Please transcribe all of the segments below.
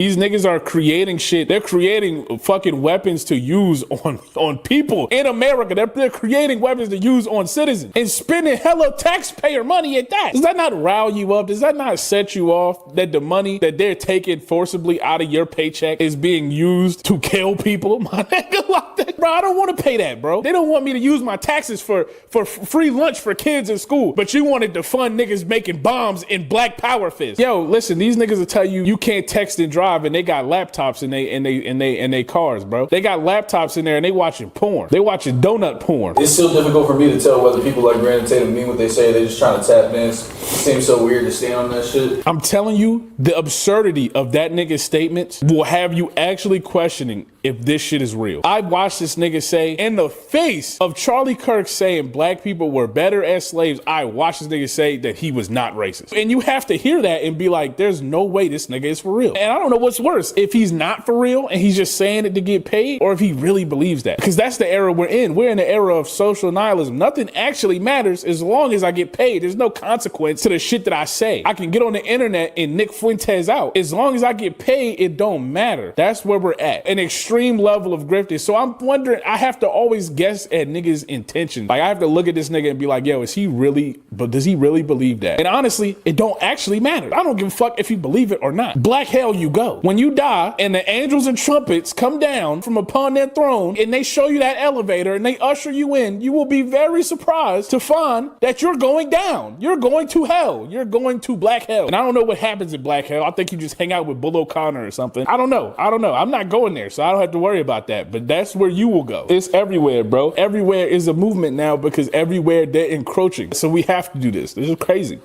These niggas are creating shit. They're creating fucking weapons to use on people in America. They're creating weapons to use on citizens and spending hella taxpayer money at that. Does that not rile you up? Does that not set you off that the money that they're taking forcibly out of your paycheck is being used to kill people? My nigga, like that. Bro, I don't want to pay that, bro. They don't want me to use my taxes for free lunch for kids in school, but you wanted to fund niggas making bombs in Black Power Fist. Yo, listen, these niggas will tell you can't text and drive, and they got laptops in they cars, bro. They got laptops in there and they watching porn. They watching donut porn. It's still difficult for me to tell whether people like Brandon Tatum mean what they say. They're just trying to tap dance. It seems so weird to stand on that shit. I'm telling you, the absurdity of that nigga's statements will have you actually questioning if this shit is real. I watched this nigga say, in the face of Charlie Kirk saying black people were better as slaves, I watched this nigga say that he was not racist. And you have to hear that and be like, there's no way this nigga is for real. And I don't know what's worse, if he's not for real and he's just saying it to get paid, or if he really believes that. Because that's the era we're in. We're in the era of social nihilism. Nothing actually matters as long as I get paid. There's no consequence to the shit that I say. I can get on the internet and Nick Fuentes out. As long as I get paid, it don't matter. That's where we're at. An extreme level of grifting. So I'm wondering, I have to always guess at niggas' intentions. Like I have to look at this nigga and be like, yo, does he really believe that? And honestly, it don't actually matter. I don't give a fuck if you believe it or not. Black hell you go. When you die and the angels and trumpets come down from upon their throne and they show you that elevator and they usher you in, you will be very surprised to find that you're going down. You're going to hell. You're going to black hell. And I don't know what happens in black hell. I think you just hang out with Bull O'Connor or something. I don't know. I'm not going there, so I don't have to worry about that. But that's where you will go. It's everywhere, bro. Everywhere is a movement now because everywhere they're encroaching. So we have to do this. This is crazy.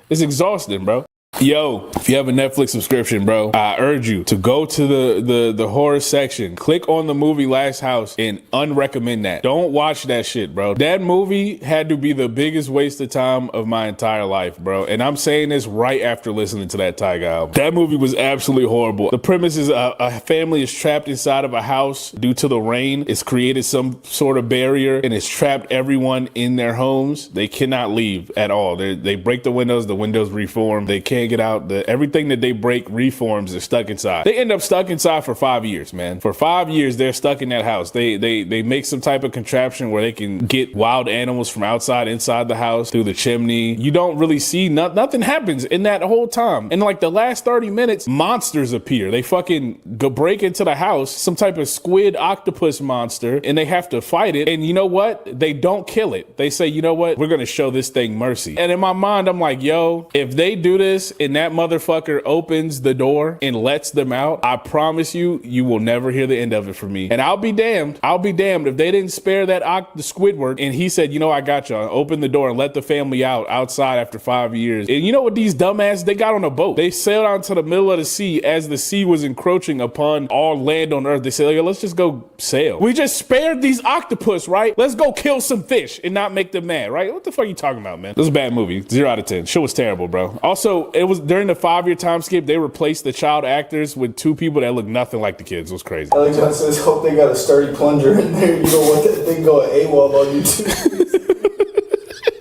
It's exhausting, bro. Yo, if you have a Netflix subscription, bro, I urge you to go to the horror section, click on the movie Last House and unrecommend that. Don't watch that shit, bro. That movie had to be the biggest waste of time of my entire life, bro. And I'm saying this right after listening to that Tyga album. That movie was absolutely horrible. The premise is a family is trapped inside of a house due to the rain. It's created some sort of barrier and it's trapped everyone in their homes. They cannot leave at all. They break the windows reform. They can't get out. Everything that they break reforms. They're stuck inside. They end up stuck inside for 5 years, man. For 5 years, they're stuck in that house. They make some type of contraption where they can get wild animals from outside inside the house through the chimney. You don't really see nothing happens in that whole time. In like the last 30 minutes, monsters appear. They fucking break into the house, some type of squid octopus monster, and they have to fight it. And you know what? They don't kill it. They say, you know what? We're gonna show this thing mercy. And in my mind, I'm like, yo, if they do this and that motherfucker opens the door and lets them out, I promise you, you will never hear the end of it from me. And I'll be damned if they didn't spare the Squidward and he said, you know, I got you. Open the door and let the family outside after 5 years. And you know what these dumbasses, they got on a boat. They sailed out to the middle of the sea as the sea was encroaching upon all land on earth. They said, yo, let's just go sail. We just spared these octopus, right? Let's go kill some fish and not make them mad, right? What the fuck are you talking about, man? This is a bad movie. 0 out of 10. Shit was terrible, bro. Also, it was during the 5-year time skip, they replaced the child actors with 2 people that look nothing like the kids. It was crazy. Like John says, hope they got a sturdy plunger in there. You don't want that thing going AWOL on YouTube.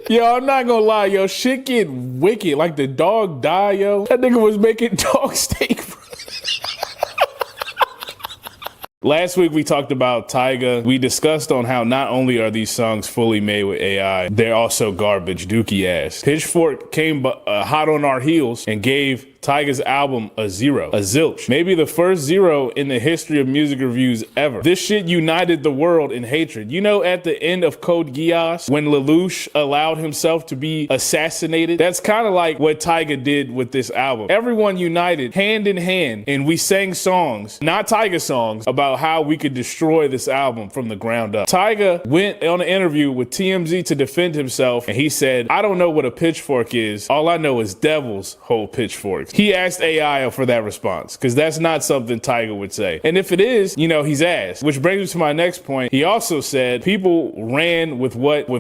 Yo, I'm not gonna lie, yo. Shit get wicked. Like the dog die, yo. That nigga was making dog steak, bro. Last week, we talked about Tyga. We discussed on how not only are these songs fully made with AI, they're also garbage, dookie ass. Pitchfork came hot on our heels and gave Tyga's album a 0, a zilch. Maybe the first 0 in the history of music reviews ever. This shit united the world in hatred. You know, at the end of Code Geass, when Lelouch allowed himself to be assassinated, that's kind of like what Tyga did with this album. Everyone united hand in hand, and we sang songs, not Tyga songs, about how we could destroy this album from the ground up. Tyga went on an interview with TMZ to defend himself, and he said, I don't know what a pitchfork is. All I know is devils hold pitchforks. He asked AI for that response, because that's not something Tyga would say. And if it is, you know, he's ass. Which brings me to my next point. He also said people ran with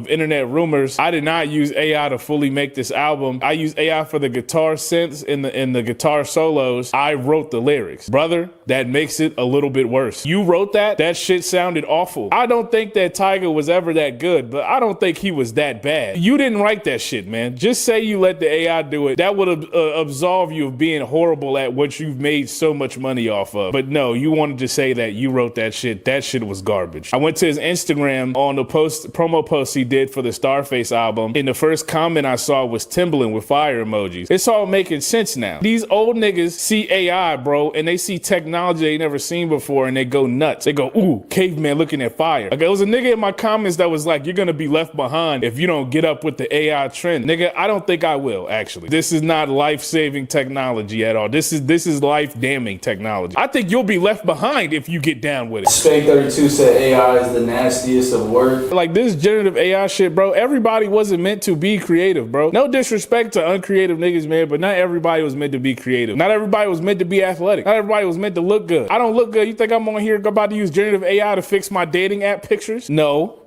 internet rumors. I did not use AI to fully make this album. I used AI for the guitar synths and the guitar solos. I wrote the lyrics. Brother, that makes it a little bit worse. You wrote that? That shit sounded awful. I don't think that Tyga was ever that good, but I don't think he was that bad. You didn't write that shit, man. Just say you let the AI do it. That would absolve you you of being horrible at what you've made so much money off of. But no, you wanted to say that you wrote that shit. That shit was garbage. I went to his Instagram on the promo post he did for the Starface album, and the first comment I saw was Timbaland with fire emojis. It's all making sense now. These old niggas see AI, bro, and they see technology they never seen before, and they go nuts. They go, ooh, caveman looking at fire. Like, there was a nigga in my comments that was like, you're gonna be left behind if you don't get up with the AI trend. Nigga, I don't think I will, actually. This is not life-saving technology at all. This is life-damning technology. I think you'll be left behind if you get down with it. Spank32 said AI is the nastiest of work. Like, this generative AI shit, bro, everybody wasn't meant to be creative, bro. No disrespect to uncreative niggas, man, but not everybody was meant to be creative. Not everybody was meant to be athletic. Not everybody was meant to look good. I don't look good. You think I'm on here about to use generative AI to fix my dating app pictures? No.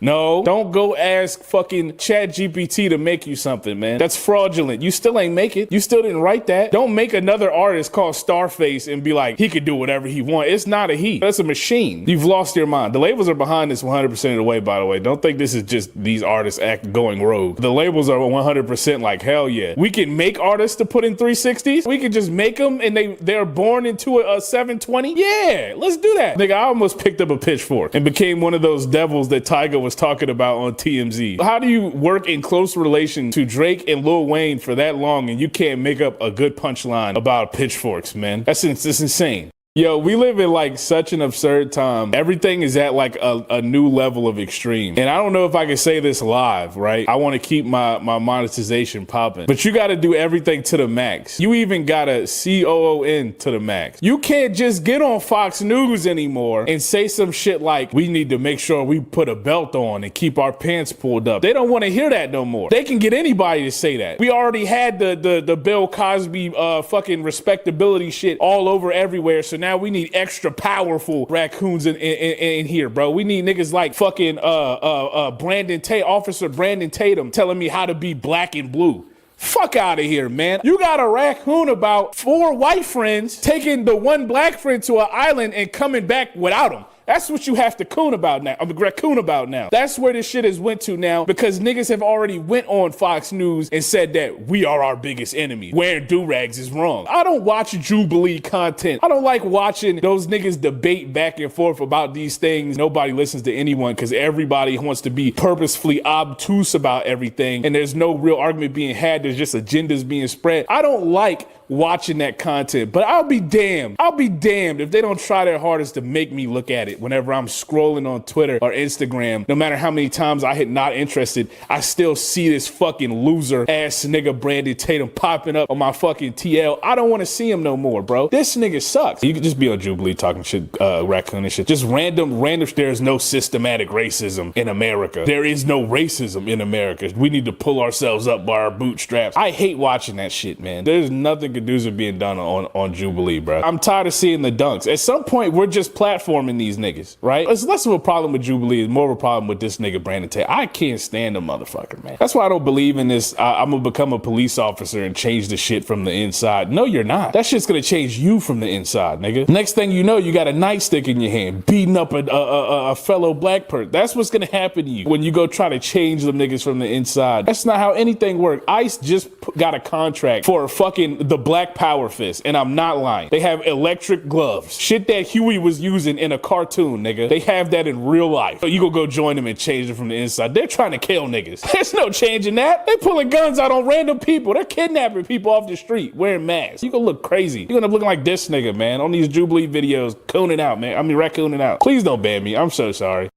No, don't go ask fucking ChatGPT to make you something, man. That's fraudulent. You still ain't make it. You still didn't write that. Don't make another artist called Starface and be like, he could do whatever he wants. It's not a he. That's a machine. You've lost your mind. The labels are behind this 100% of the way, by the way. Don't think this is just these artists going rogue. The labels are 100% like, hell yeah. We can make artists to put in 360s. We can just make them and they're born into a 720. Yeah, let's do that. Nigga, I almost picked up a pitchfork and became one of those devils that Tyga was talking about on TMZ. How do you work in close relation to Drake and Lil Wayne for that long and you can't make up a good punchline about pitchforks, man? That's insane. Yo, we live in like such an absurd time. Everything is at like a new level of extreme. And I don't know if I can say this live, right? I want to keep my monetization popping. But you got to do everything to the max. You even got to COON to the max. You can't just get on Fox News anymore and say some shit like, we need to make sure we put a belt on and keep our pants pulled up. They don't want to hear that no more. They can get anybody to say that. We already had the Bill Cosby fucking respectability shit all over everywhere. So now we need extra powerful raccoons in here, bro. We need niggas like fucking Officer Brandon Tatum telling me how to be black and blue. Fuck out of here, man. You got a raccoon about 4 white friends taking the one black friend to an island and coming back without him. That's what you have to raccoon about now. That's where this shit has went to now because niggas have already went on Fox News and said that we are our biggest enemy. Wearing do-rags is wrong. I don't watch Jubilee content. I don't like watching those niggas debate back and forth about these things. Nobody listens to anyone because everybody wants to be purposefully obtuse about everything and there's no real argument being had. There's just agendas being spread. I don't like watching that content, but I'll be damned if they don't try their hardest to make me look at it whenever I'm scrolling on Twitter or Instagram. No matter how many times I hit not interested, I still see this fucking loser ass nigga Brandon Tatum popping up on my fucking TL. I don't want to see him no more, bro. This nigga sucks. You could just be on Jubilee talking shit, raccoon and shit. Just random. There's no systematic racism in America. There is no racism in America. We need to pull ourselves up by our bootstraps. I hate watching that shit, man. There's nothing conducive being done on Jubilee, bro. I'm tired of seeing the dunks. At some point, we're just platforming these niggas, right? It's less of a problem with Jubilee, it's more of a problem with this nigga Brandon Tatum. I can't stand the motherfucker, man. That's why I don't believe in this. I'm gonna become a police officer and change the shit from the inside. No, you're not. That shit's gonna change you from the inside, nigga. Next thing you know, you got a nightstick in your hand, beating up a fellow black person. That's what's gonna happen to you when you go try to change them niggas from the inside. That's not how anything works. ICE just got a contract for fucking the Black Power Fist, and I'm not lying. They have electric gloves. Shit that Huey was using in a cartoon, nigga. They have that in real life. So you go join them and change them from the inside. They're trying to kill niggas. There's no changing that. They pulling guns out on random people. They're kidnapping people off the street wearing masks. You gonna look crazy. You're gonna look like this nigga, man, on these Jubilee videos, cooning out, man. I mean, raccooning out. Please don't ban me. I'm so sorry.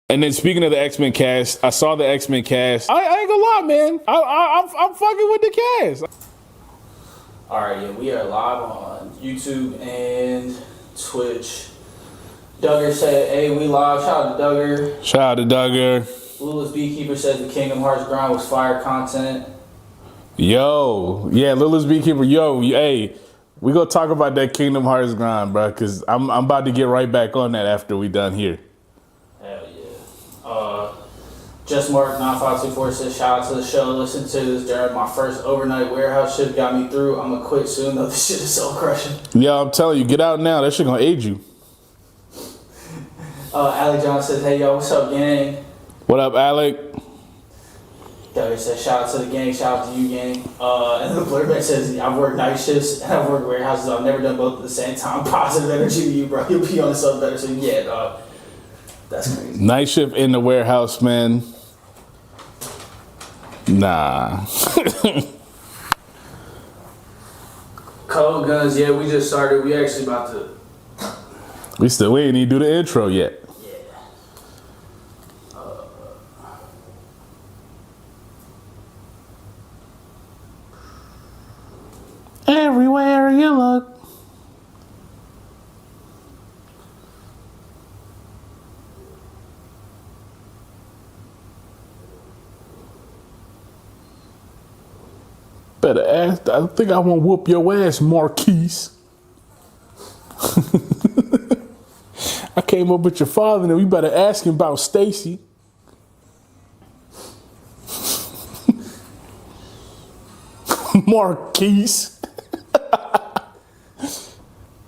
And then speaking of the X-Men cast, I saw the X-Men cast. I ain't gonna lie, man. I'm fucking with the cast. All right, yeah, we are live on YouTube and Twitch. Duggar said, hey, we live. Shout out to Duggar. Shout out to Duggar. Lula's Beekeeper says the Kingdom Hearts grind was fire content. Yo, yeah, Lula's Beekeeper. Yo, hey, we gonna talk about that Kingdom Hearts grind, bro, because I'm about to get right back on that after we done here. Hell yeah. Just Mark 9524 says, shout out to the show. Listen to this during my first overnight warehouse shift. Got me through. I'm gonna quit soon though. This shit is so crushing. Yeah, I'm telling you, get out now. That shit gonna aid you. Alec John says, hey yo, what's up, gang? What up, Alec? He said, shout out to the gang, shout out to you, gang. And the blurb says, I've worked night shifts and I've worked warehouses. I've never done both at the same time. Positive energy to you, bro. You'll be on yourself better. So, yeah, dog. That's crazy. Night shift in the warehouse, man. Nah. Cold Guns, yeah, we just started. We actually about to. We ain't even do the intro yet. Everywhere you look. Better ask. I think I want to whoop your ass, Marquise. I came up with your father, and we better ask him about Stacy. Marquise.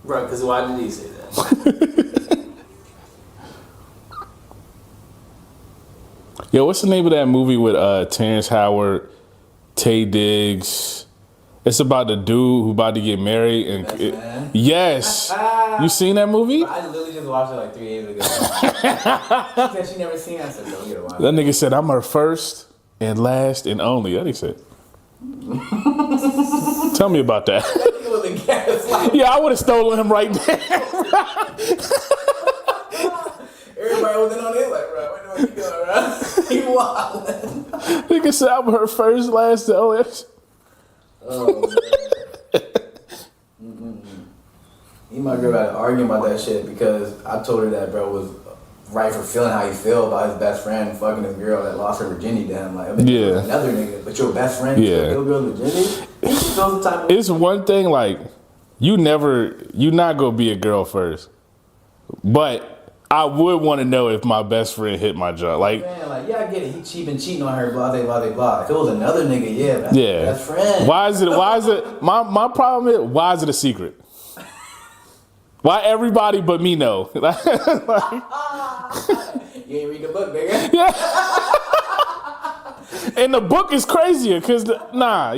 Bro, because why did he say that? Yo, what's the name of that movie with Terrence Howard, Taye Diggs? It's about the dude who about to get married and yes. You seen that movie? I literally just watched it like 3 days ago. She said she never seen it. I said, "Go get it." That nigga said, "I'm her first and last and only." That he said. Tell me about that. It was a gaslight. Yeah, I would have stolen him right there. Everybody was in on it like, bro, what you doing, bro? He wildin'. Nigga said, "I'm her first, last, and only." Oh, man. Me and my girl got arguing about that shit because I told her that bro was right for feeling how he feel about his best friend fucking his girl that lost her virginity to him. Like, I mean, Yeah. another nigga, but your best friend Yeah. your girl's virginity? You feel some type of It's one thing, like, you not gonna be a girl first. But I would want to know if my best friend hit my jaw. Like, man, like, yeah, I get it. He been cheating on her, blah, blah, blah, blah. If it was another nigga, yeah, that's yeah. best friend. Why is it, my problem is, why is it a secret? Why everybody but me know? Like, You ain't read the book, nigga. yeah. And the book is crazier, cause nah.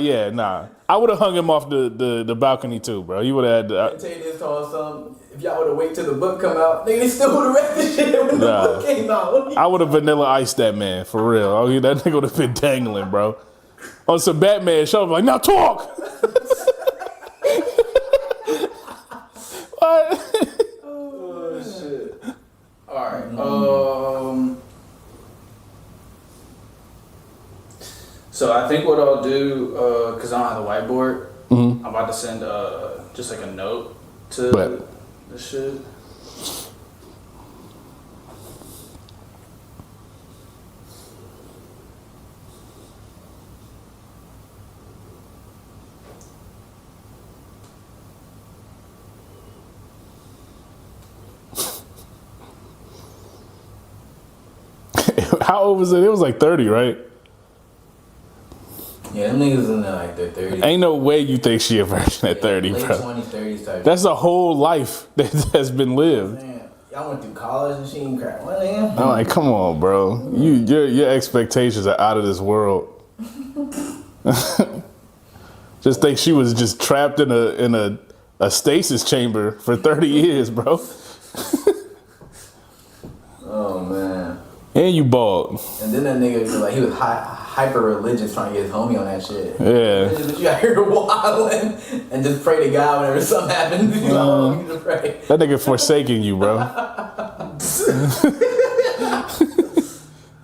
I would have hung him off the balcony too, bro. You would have had I tell you this, told some. If y'all would have waited till the book come out, nigga, they still would have read this shit when the book came out. I would have vanilla iced that man for real. Oh, that nigga would have been dangling, bro. On some Batman show, I'm like, now talk. What? Oh, shit. Alright, so I think what I'll do, because I don't have a whiteboard, I'm about to send just like a note to the shit. How old was it? It was like 30, right? Yeah, them niggas in there like their 30s. Ain't no way you think she a virgin at 30, late bro. 20s, 30s type. That's a whole life that has been lived. Man, y'all went through college and she ain't crack. What, nigga? I'm like, come on, bro. Your expectations are out of this world. Just think she was just trapped in a stasis chamber for 30 years, bro. Oh, man. And you bald. And then that nigga was like, he was hyper religious trying to get his homie on that shit. Yeah. But you out here wilding and just pray to God whenever something happens. You know, you just pray. That nigga forsaking you, bro.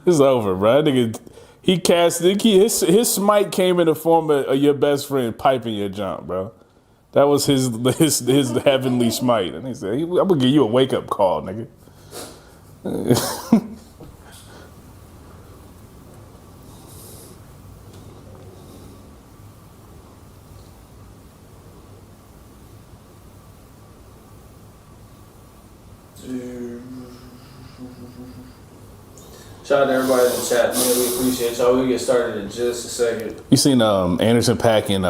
It's over, bro. That nigga, he cast his smite came in the form of your best friend piping your jump, bro. That was his heavenly smite. And he said, "I'm gonna give you a wake up call, nigga." Shout out to everybody in the chat, man. We appreciate y'all. We'll get started in just a second. You seen Anderson .Paak and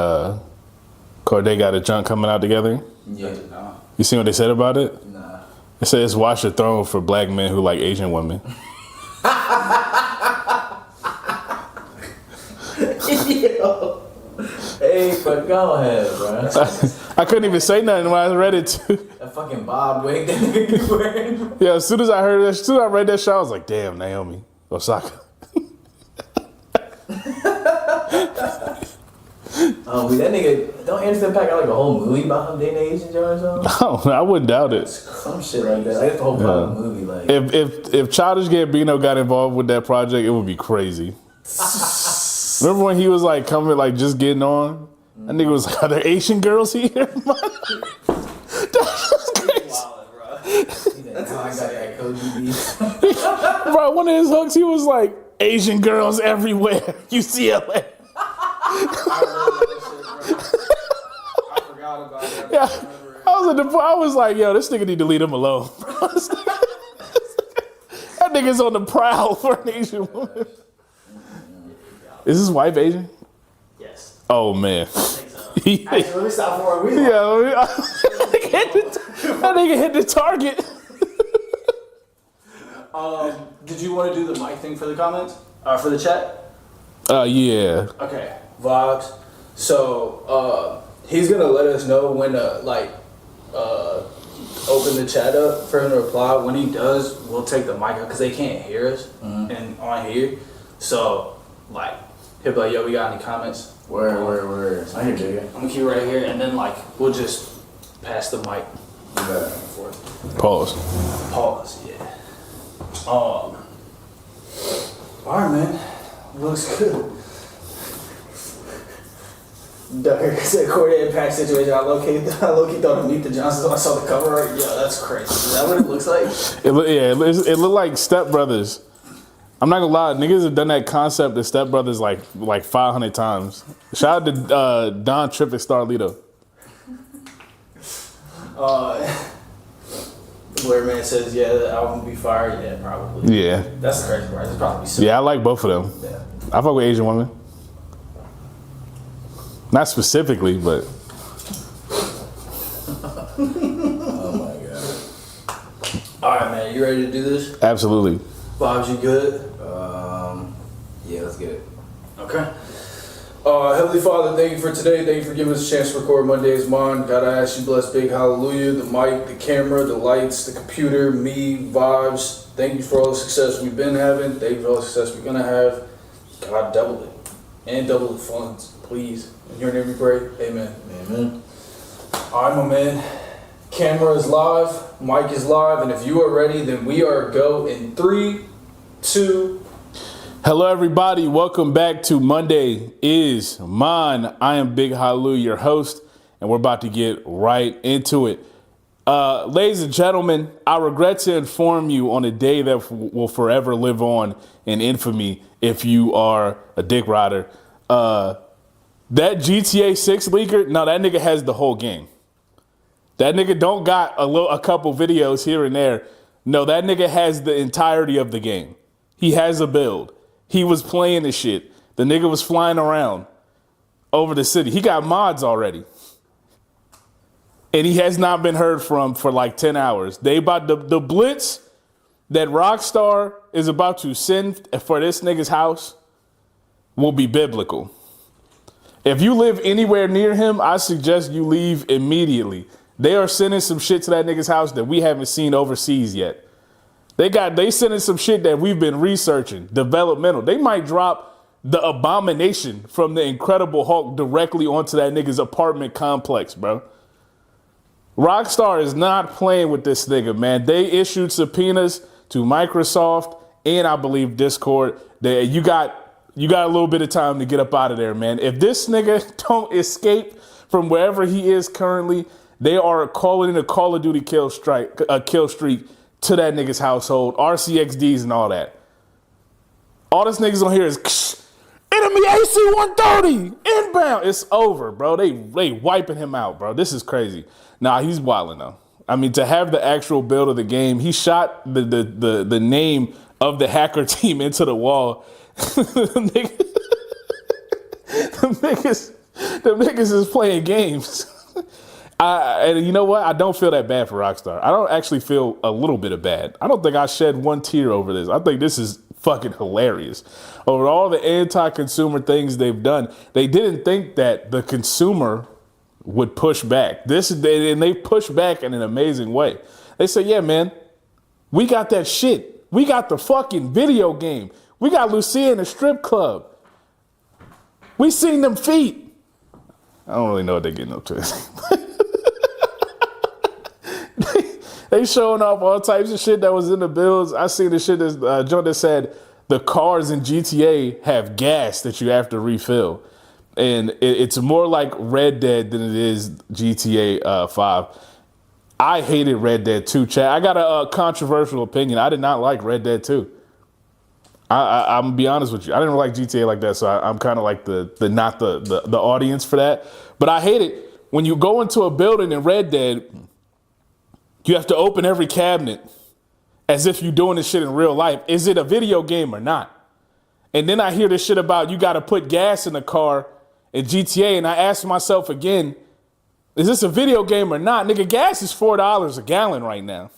Cordae got a junk coming out together? Yeah. No. You seen what they said about it? Nah. It says watch the throne for black men who like Asian women. Yo. Hey, but go ahead, bro. I couldn't even say nothing when I read it too. That fucking bob wig that nigga be wearing. Yeah, as soon as I heard that, as soon as I read that shit, I was like, damn, Naomi Osaka. That nigga, don't Anderson Paak got like a whole movie about him dating Asian Joe or something? Oh, I wouldn't doubt it. Some shit like that. Like, that's the whole plot of the movie. Like, If Childish Gambino got involved with that project, it would be crazy. Remember when he was like coming, like just getting on? That nigga was like, are there Asian girls here? That's crazy. that's how I got that Koji beef. Bro, one of his hooks, he was like, Asian girls everywhere. UCLA. I forgot about that. Yeah, I was like, yo, this nigga need to leave him alone. That nigga's on the prowl for an Asian woman. Is his wife Asian? Yes. Oh man. I think so. Actually, let me stop for a week. Yeah, that nigga hit the target. Did you want to do the mic thing for the comments? For the chat? Yeah. Okay. Vibes. So, he's gonna let us know when to open the chat up for him to reply. When he does, we'll take the mic out because they can't hear us and on here. So, like, he'll be like, yo, we got any comments? Where? I hear you. I'm gonna keep it right here, and then we'll just pass the mic Yeah. forth. Pause. Pause, yeah. Alright, man. Looks good. Ducker said Corey Impact situation. I low-key thought of Meet the Johnsons when I saw the cover art. Yo, that's crazy. Is that what it looks like? It looked like Step Brothers. I'm not gonna lie, niggas have done that concept of Step Brothers like 500 times. Shout out to Don Tripp and Starlito. Blair Man says, yeah, the album will be fire. Yeah, probably. Yeah. That's the crazy part. It's probably so. Yeah, I like both of them. Yeah. I fuck with Asian women. Not specifically, but Oh my god. Alright, man. You ready to do this? absolutely. Vibes, you good? Yeah, let's get it. Okay. Heavenly Father, thank you for today. Thank you for giving us a chance to record Monday's Mon. God, I ask you bless big hallelujah, the mic, the camera, the lights, the computer, me, Vibes. Thank you for all the success we've been having. Thank you for all the success we're going to have. God, double it. And double the funds, please. In your name we pray. Amen. Amen. All right, my man. Camera is live. Mic is live. And if you are ready, then we are go in 3, 2. Hello, everybody. Welcome back to Monday is Mine. I am Big Halu, your host, and we're about to get right into it. Ladies and gentlemen, I regret to inform you on a day that will forever live on in infamy if you are a dick rider. That GTA 6 leaker, no, that nigga has the whole game. That nigga don't got a couple videos here and there. No, that nigga has the entirety of the game. He has a build. He was playing the shit. The nigga was flying around over the city. He got mods already. And he has not been heard from for like 10 hours. They about the blitz that Rockstar is about to send for this nigga's house will be biblical. If you live anywhere near him, I suggest you leave immediately. They are sending some shit to that nigga's house that we haven't seen overseas yet. They sending some shit that we've been researching, developmental. They might drop the Abomination from the Incredible Hulk directly onto that nigga's apartment complex, bro. Rockstar is not playing with this nigga, man. They issued subpoenas to Microsoft and I believe Discord. You got a little bit of time to get up out of there, man. If this nigga don't escape from wherever he is currently, they are calling it a Call of Duty kill streak to that nigga's household, RCXDs and all that. All this niggas on here is enemy AC-130 inbound. It's over, bro. They wiping him out, bro. This is crazy. Nah, he's wilding though. I mean, to have the actual build of the game, he shot the name of the hacker team into the wall. the niggas is playing games. And you know what? I don't feel that bad for Rockstar. I don't actually feel a little bit of bad. I don't think I shed one tear over this. I think this is fucking hilarious. Over all the anti-consumer things they've done, they didn't think that the consumer would push back. And they push back in an amazing way. They say, yeah, man, we got that shit. We got the fucking video game. We got Lucia in a strip club. We seen them feet. I don't really know what they're getting up to. They showing off all types of shit that was in the bills. I seen the shit that John that said the cars in GTA have gas that you have to refill. And it's more like Red Dead than it is GTA 5. I hated Red Dead 2, chat. I got a controversial opinion. I did not like Red Dead 2. I'm gonna be honest with you. I didn't like GTA like that, so I'm kind of like the audience for that. But I hate it when you go into a building in Red Dead. You have to open every cabinet as if you're doing this shit in real life. Is it a video game or not? And then I hear this shit about you got to put gas in the car in GTA, and I ask myself again, is this a video game or not? Nigga, gas is $4 a gallon right now.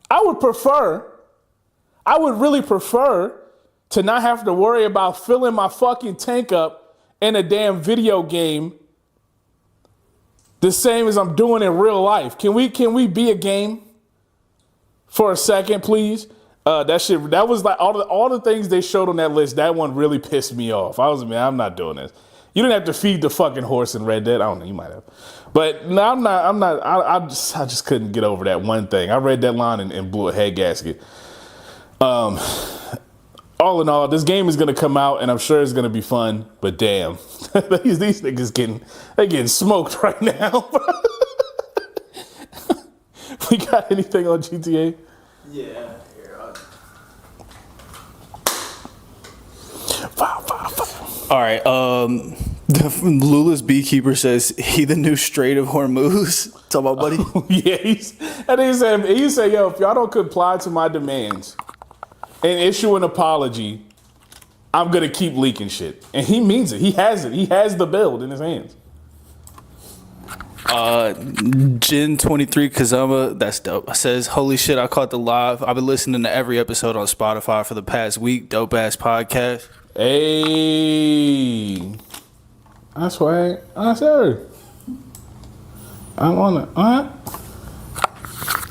I would really prefer to not have to worry about filling my fucking tank up in a damn video game the same as I'm doing in real life. Can we be a game for a second, please? That was like all the things they showed on that list. That one really pissed me off. I'm not doing this. You didn't have to feed the fucking horse in Red Dead. I don't know, you might have. But no, I'm not. I just couldn't get over that one thing. I read that line and blew a head gasket. All in all, this game is gonna come out, and I'm sure it's gonna be fun. But damn, these niggas getting smoked right now. We got anything on GTA? Yeah. Here, All right. Lula's beekeeper says he the new Strait of Hormuz. Talk about buddy. Yeah, he said, yo, if y'all don't comply to my demands and issue an apology, I'm gonna keep leaking shit. And he means it. He has it. He has the build in his hands. Jin 23 Kazama, that's dope. Says, holy shit, I caught the live. I've been listening to every episode on Spotify for the past week. Dope ass podcast. Hey, that's right. I said, I'm on it.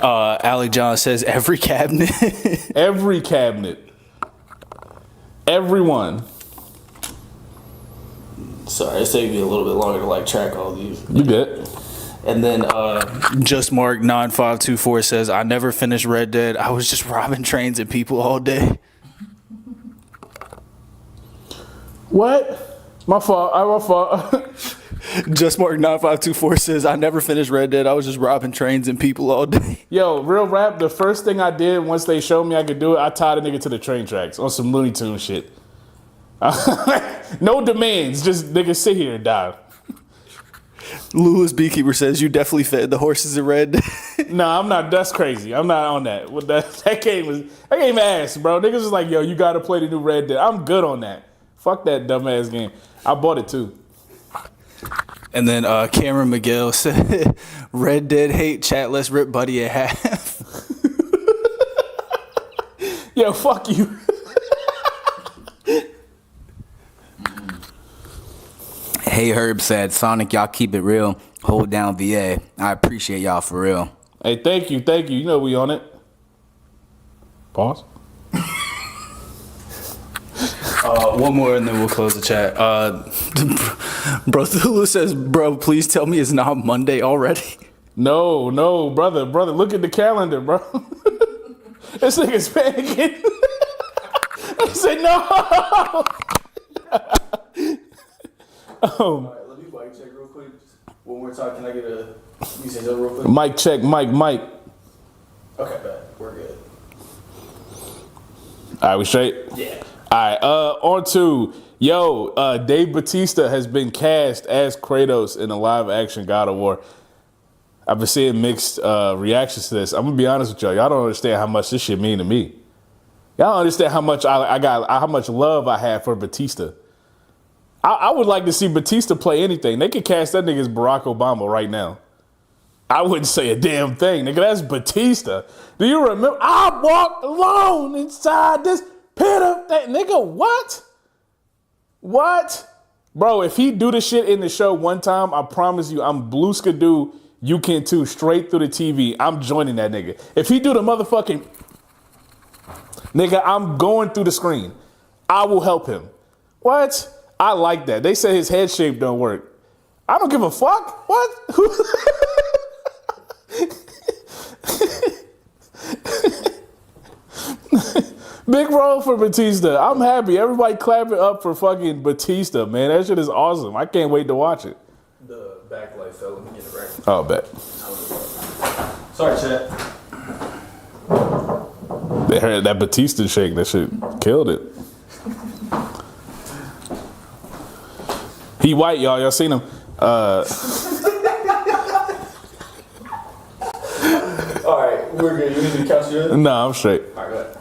Ali John says every cabinet. Every cabinet. Everyone. Sorry, it's taking me a little bit longer to like track all these. You good? And then Just Mark 9524 says, I never finished Red Dead. I was just robbing trains and people all day. What? My fault. My fault. Just Mark 9524 says, I never finished Red Dead. I was just robbing trains and people all day. Yo, real rap, the first thing I did once they showed me I could do it, I tied a nigga to the train tracks on some Looney Tunes shit. No demands, just nigga sit here and die. Lula's beekeeper says, you definitely fed the horses in Red. Nah, I'm not. That's crazy. I'm not on that. That game ass, bro. Niggas was like, yo, you gotta play the new Red Dead. I'm good on that. Fuck that dumbass game. I bought it too. And then Cameron Miguel said, Red Dead hate, chat, let's rip Buddy in half. Yo, fuck you. Hey Herb said, Sonic, y'all keep it real. Hold down VA. I appreciate y'all for real. Hey, thank you. You know we on it. Pause. One more and then we'll close the chat. Bro Thulu says, bro, please tell me it's not Monday already. No, brother, look at the calendar, bro. This nigga's panicking. I said no. All right, let me mic check real quick. One more time. Can I get a? You say that real quick. Mic check, mic. Okay, bet. We're good. All right, we straight? Yeah. All right, on to, Dave Bautista has been cast as Kratos in the live-action God of War. I've been seeing mixed reactions to this. I'm gonna be honest with y'all. Y'all don't understand how much this shit mean to me. Y'all don't understand how much how much love I have for Bautista. I would like to see Bautista play anything. They could cast that nigga as Barack Obama right now. I wouldn't say a damn thing, nigga. That's Bautista. Do you remember? I walked alone inside this Peter, that nigga, what? What? Bro, if he do the shit in the show one time, I promise you, I'm Blue Skidoo, you can too, straight through the TV. I'm joining that nigga. If he do the motherfucking, nigga, I'm going through the screen. I will help him. What? I like that. They say his head shape don't work. I don't give a fuck. What? Big role for Batista. I'm happy. Everybody clapping up for fucking Batista, man. That shit is awesome. I can't wait to watch it. The backlight fell. Let me get it right. Oh, bet. Sorry, chat. They heard that Batista shake. That shit killed it. He white, y'all. Y'all seen him? All right, we're good. You need to couch you in? No, I'm straight. All right, go ahead.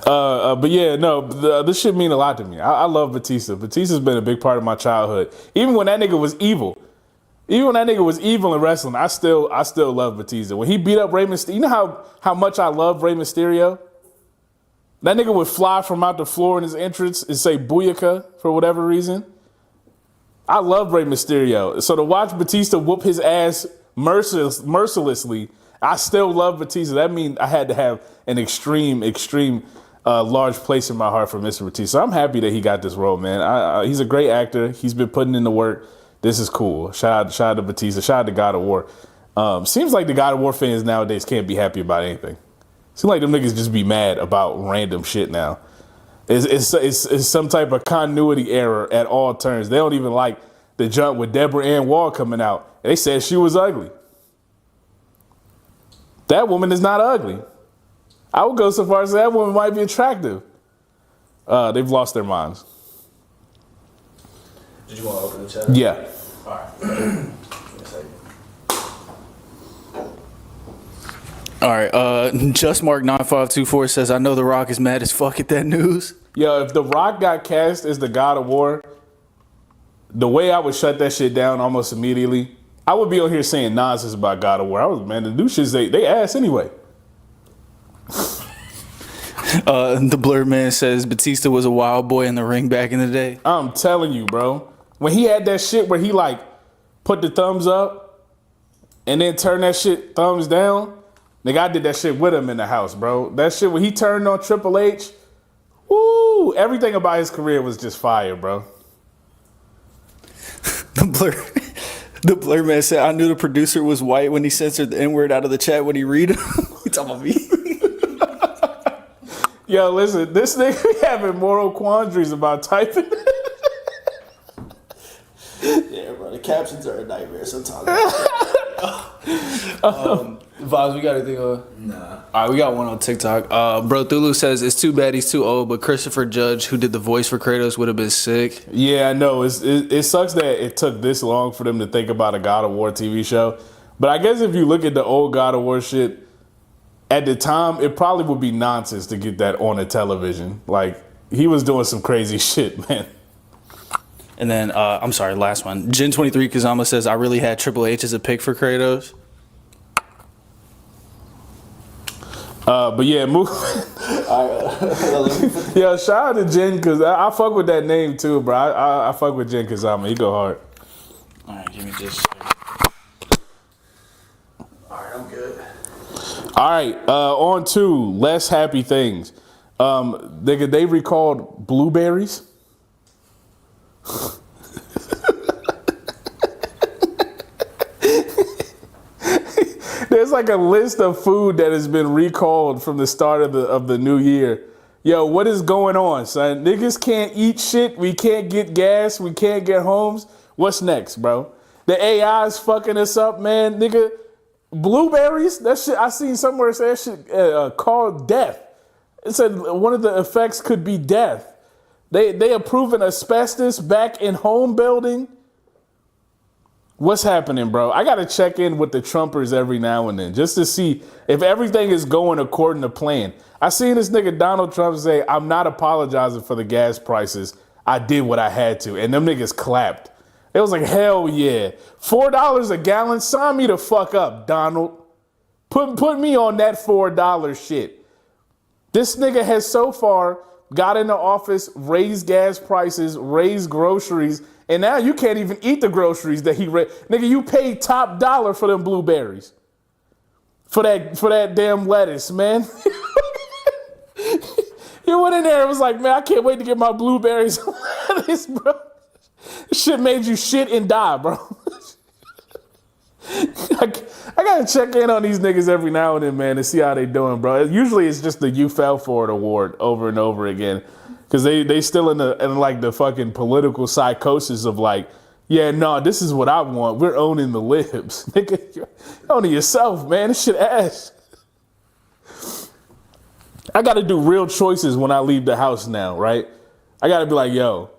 But yeah, no, this shit mean a lot to me. I love Batista. Batista's been a big part of my childhood. Even when that nigga was evil. Even when that nigga was evil in wrestling, I still love Batista. When he beat up Rey Mysterio, you know how much I love Rey Mysterio? That nigga would fly from out the floor in his entrance and say booyaka for whatever reason. I love Rey Mysterio. So to watch Batista whoop his ass mercilessly, I still love Batista. That means I had to have an extreme large place in my heart for Mr. Batista. So I'm happy that he got this role, man. He's a great actor. He's been putting in the work. This is cool. Shout out to Batista. Shout out to God of War. Seems like the God of War fans nowadays can't be happy about anything. Seems like them niggas just be mad about random shit now. It's some type of continuity error at all turns. They don't even like the jump with Deborah Ann Wall coming out. They said she was ugly. That woman is not ugly. I would go so far as to say that woman might be attractive. They've lost their minds. Did you want to open the chat? Yeah. All right. Give me a second. All right, JustMark9524 says, I know The Rock is mad as fuck at that news. Yo, if The Rock got cast as the God of War, the way I would shut that shit down almost immediately, I would be on here saying nonsense about God of War. The new shits, they ass anyway. The Blurred Man says, Batista was a wild boy in the ring back in the day. I'm telling you, bro. When he had that shit where he like put the thumbs up and then turn that shit thumbs down, nigga, I did that shit with him in the house, bro. That shit when he turned on Triple H, woo, everything about his career was just fire, bro. The Blur Man said, I knew the producer was white when he censored the N-word out of the chat when he read them. He talking about me. Yo, listen, this nigga be having moral quandaries about typing. Yeah, bro, the captions are a nightmare sometimes. Vibes, we got anything on? Nah. All right, we got one on TikTok. Bro Thulu says, it's too bad he's too old, but Christopher Judge, who did the voice for Kratos, would have been sick. Yeah, I know. It sucks that it took this long for them to think about a God of War TV show. But I guess if you look at the old God of War shit, at the time, it probably would be nonsense to get that on a television. Like, he was doing some crazy shit, man. And then, I'm sorry, last one. Jin23 Kazama says, I really had Triple H as a pick for Kratos. But yeah, move. Yo, shout out to Jen, because I fuck with that name too, bro. I fuck with Jen Kazama. He go hard. All right, give me just. All right, I'm good. All right, on to less happy things. They recalled blueberries. There's like a list of food that has been recalled from the start of the new year. Yo, what is going on, son? Niggas can't eat shit. We can't get gas. We can't get homes. What's next, bro? The AI is fucking us up, man. Nigga, blueberries? That shit, I seen somewhere say that shit called death. It said one of the effects could be death. They approving asbestos back in home building. What's happening, bro? I got to check in with the Trumpers every now and then just to see if everything is going according to plan. I seen this nigga Donald Trump say, I'm not apologizing for the gas prices. I did what I had to. And them niggas clapped. It was like, hell yeah. $4 a gallon? Sign me the fuck up, Donald. Put me on that $4 shit. This nigga has so far got into office, raised gas prices, raised groceries, and now you can't even eat the groceries that he raised. Nigga, you paid top dollar for them blueberries. For that damn lettuce, man. You went in there and was like, man, I can't wait to get my blueberries and lettuce, bro. Shit made you shit and die, bro. I gotta check in on these niggas every now and then, man, to see how they doing, bro. Usually it's just the "you fell for it" award over and over again, because they still in like the fucking political psychosis of like, yeah, no, this is what I want. We're owning the libs, nigga. You're owning yourself, man. This shit ass. I gotta do real choices when I leave the house now, right? I gotta be like, yo,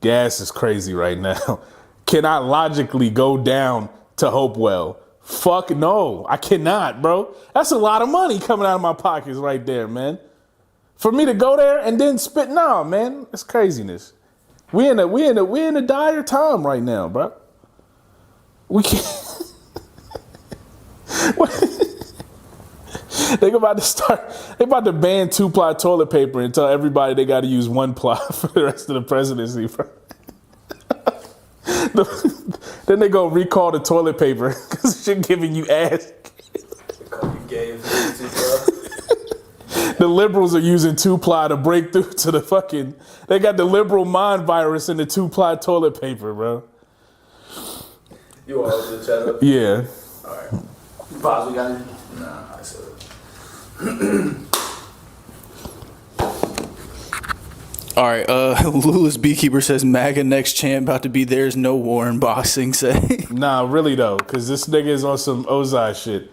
gas is crazy right now. Can I logically go down to Hopewell? Fuck no, I cannot, bro. That's a lot of money coming out of my pockets right there, man. For me to go there and then spit, nah, man, it's craziness. We in a dire time right now, bro. We can't. They about to ban 2-ply toilet paper and tell everybody they got to use 1-ply for the rest of the presidency, bro. Then they go recall the toilet paper because shit giving you ass. The liberals are using 2-ply to break through to the fucking. They got the liberal mind virus in the 2-ply toilet paper, bro. You all the chat up? Yeah. All right. Pause, we got it. Nah, I said it. All right, Lula's Beekeeper says MAGA next champ about to be there's no war in boxing. Say, Nah, really though, because this nigga is on some Ozai shit.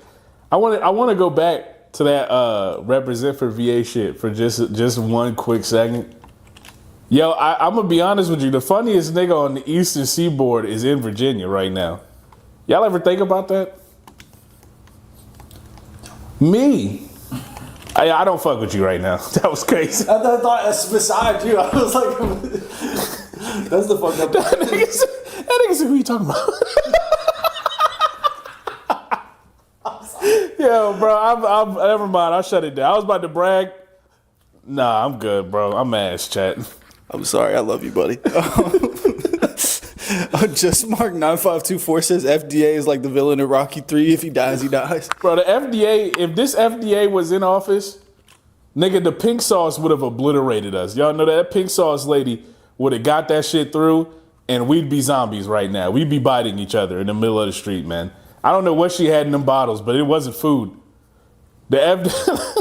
I want to go back to that represent for VA shit for just one quick second. Yo, I'm gonna be honest with you. The funniest nigga on the Eastern Seaboard is in Virginia right now. Y'all ever think about that? Me. I don't fuck with you right now. That was crazy. I thought that's beside you. I was like, that's the fucked up. That nigga said, who you talking about? Yo, bro, I'm never mind. I'll shut it down. I was about to brag. Nah, I'm good, bro. I'm ass chat. I'm sorry, I love you, buddy. Just Mark 9524 says FDA is like the villain in Rocky 3. If he dies, he dies. Bro, the FDA, if this FDA was in office, nigga, the pink sauce would have obliterated us. Y'all know that pink sauce lady would have got that shit through and we'd be zombies right now. We'd be biting each other in the middle of the street, man. I don't know what she had in them bottles, but it wasn't food. The FDA...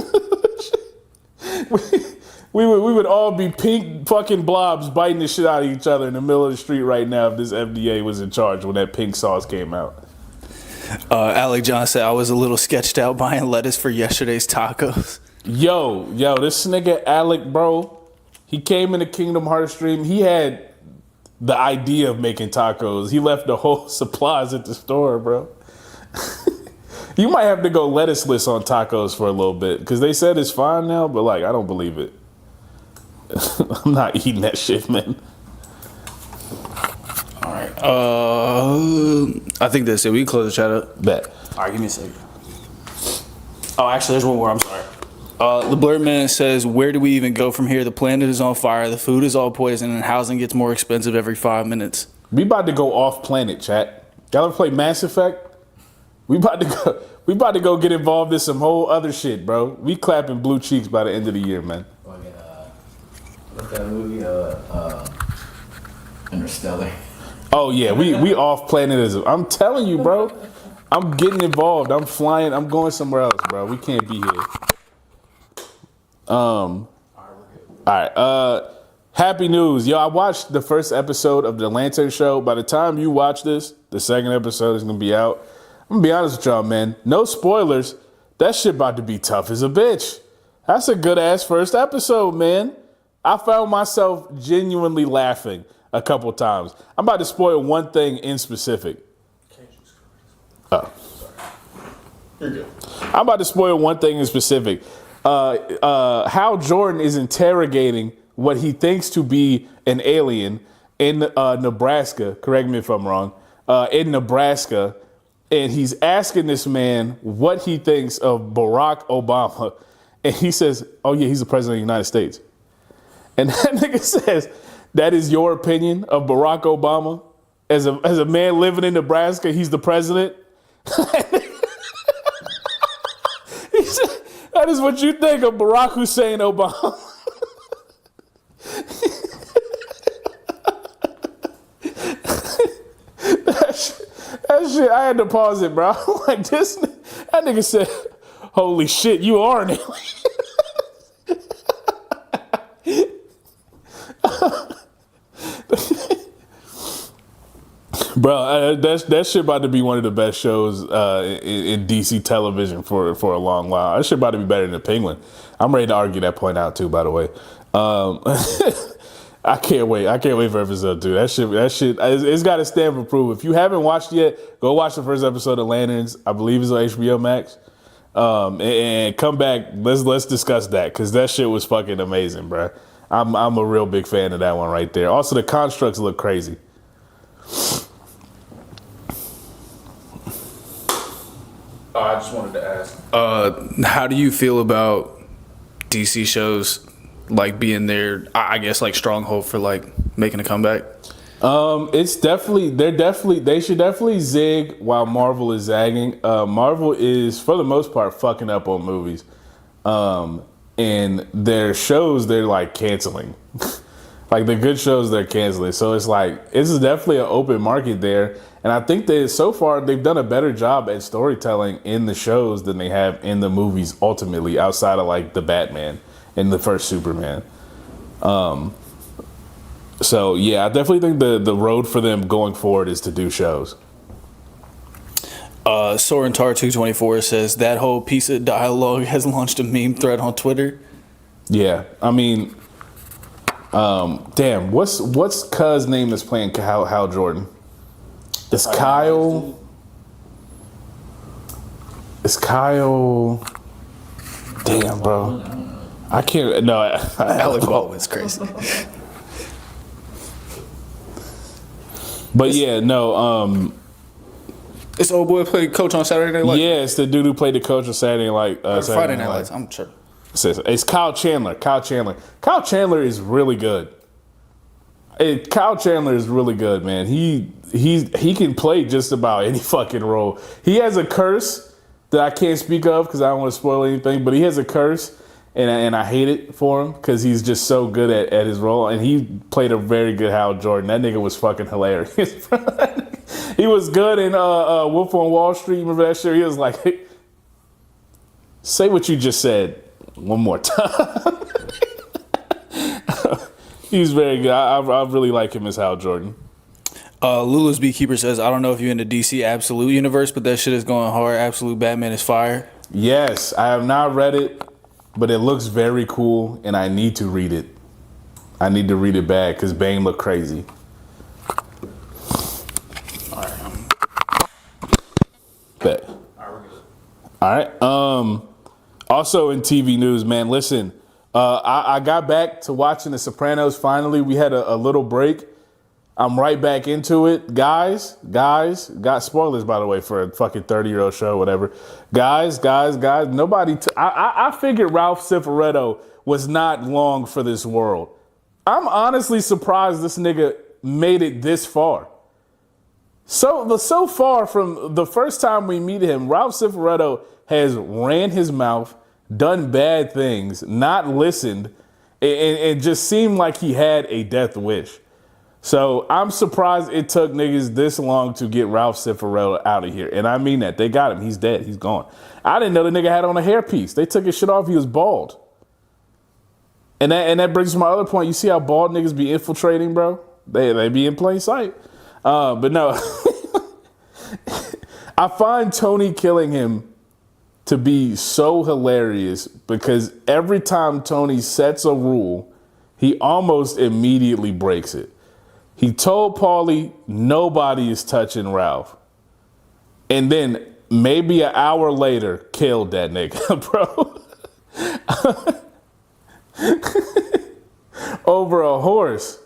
We would all be pink fucking blobs biting the shit out of each other in the middle of the street right now if this FDA was in charge when that pink sauce came out. Alec John said, I was a little sketched out buying lettuce for yesterday's tacos. Yo, this nigga Alec, bro, he came in the Kingdom Hearts stream. He had the idea of making tacos. He left the whole supplies at the store, bro. You might have to go lettuceless on tacos for a little bit because they said it's fine now, but like, I don't believe it. I'm not eating that shit, man. All right. I think that's it. We can close the chat up. Bet. All right, give me a second. Oh, actually, there's one more. I'm sorry. The Blurred Man says, where do we even go from here? The planet is on fire. The food is all poison, and housing gets more expensive every 5 minutes. We about to go off planet, chat. Y'all ever play Mass Effect? We about to go get involved in some whole other shit, bro. We clapping blue cheeks by the end of the year, man. What's that movie? Interstellar. Oh yeah, we off planetism. I'm telling you, bro. I'm getting involved. I'm flying. I'm going somewhere else, bro. We can't be here. All right. Happy news, yo! I watched the first episode of the Lantern Show. By the time you watch this, the second episode is gonna be out. I'm gonna be honest with y'all, man. No spoilers. That shit about to be tough as a bitch. That's a good ass first episode, man. I found myself genuinely laughing a couple times. I'm about to spoil one thing in specific. Oh. You're good. I'm about to spoil one thing in specific. Hal Jordan is interrogating what he thinks to be an alien in Nebraska. Correct me if I'm wrong. In Nebraska. And he's asking this man what he thinks of Barack Obama. And he says, oh yeah, he's the president of the United States. And that nigga says, that is your opinion of Barack Obama? As a man living in Nebraska, he's the president? He said, that is what you think of Barack Hussein Obama. That shit, I had to pause it, bro. Like this, that nigga said, holy shit, you are an alien. Bro, that shit about to be one of the best shows in DC television for a long while. That shit about to be better than The Penguin. I'm ready to argue that point out too, by the way. I can't wait. I can't wait for episode 2. That shit, it's got to stand for proof. If you haven't watched yet, go watch the first episode of Lanterns. I believe it's on HBO Max. And come back. Let's discuss that because that shit was fucking amazing, bro. I'm a real big fan of that one right there. Also, the constructs look crazy. I just wanted to ask. How do you feel about DC shows like being there? I guess like stronghold for like making a comeback. It's definitely they should definitely zig while Marvel is zagging. Marvel is for the most part fucking up on movies, and their shows they're like canceling. Like the good shows they're canceling. So it's like this is definitely an open market there. And I think that so far they've done a better job at storytelling in the shows than they have in the movies ultimately, outside of like the Batman and the first Superman. So yeah, I definitely think the road for them going forward is to do shows. Soren Tar 224 says that whole piece of dialogue has launched a meme thread on Twitter. Yeah, I mean, damn, what's Cuz name that's playing Hal Jordan? It's Kyle. It's Kyle. Damn, bro. I can't. No, Alec Baldwin's crazy. But yeah, no. This old boy played coach on Saturday Night Lights. Yeah, it's the dude who played the coach on Saturday Night. Friday Night Lights. I'm sure. It's Kyle Chandler. Kyle Chandler is really good. Kyle Chandler is really good, man. He can play just about any fucking role. He has a curse that I can't speak of because I don't want to spoil anything, but he has a curse, and I hate it for him because he's just so good at his role, and he played a very good Hal Jordan. That nigga was fucking hilarious. He was good in Wolf on Wall Street. Remember that shit? He was like, hey, say what you just said one more time. He's very good. I really like him as Hal Jordan. Lula's Beekeeper says, I don't know if you're in the DC Absolute universe, but that shit is going hard. Absolute Batman is fire. Yes, I have not read it, but it looks very cool, and I need to read it. I need to read it back because Bane looked crazy. All right. Bet. All right. Also in TV news, man, listen. I got back to watching The Sopranos finally. We had a little break. I'm right back into it. Guys, got spoilers, by the way, for a fucking 30-year-old show, whatever. Guys, nobody... I figured Ralph Cifaretto was not long for this world. I'm honestly surprised this nigga made it this far. So far from the first time we meet him, Ralph Cifaretto has ran his mouth, done bad things, not listened, and just seemed like he had a death wish. So I'm surprised it took niggas this long to get Ralph Cifaretto out of here. And I mean that. They got him. He's dead. He's gone. I didn't know the nigga had on a hairpiece. They took his shit off. He was bald. And that brings my other point. You see how bald niggas be infiltrating, bro? They be in plain sight. But no. I find Tony killing him to be so hilarious because every time Tony sets a rule, he almost immediately breaks it. He told Paulie nobody is touching Ralph. And then maybe an hour later, killed that nigga, bro. Over a horse.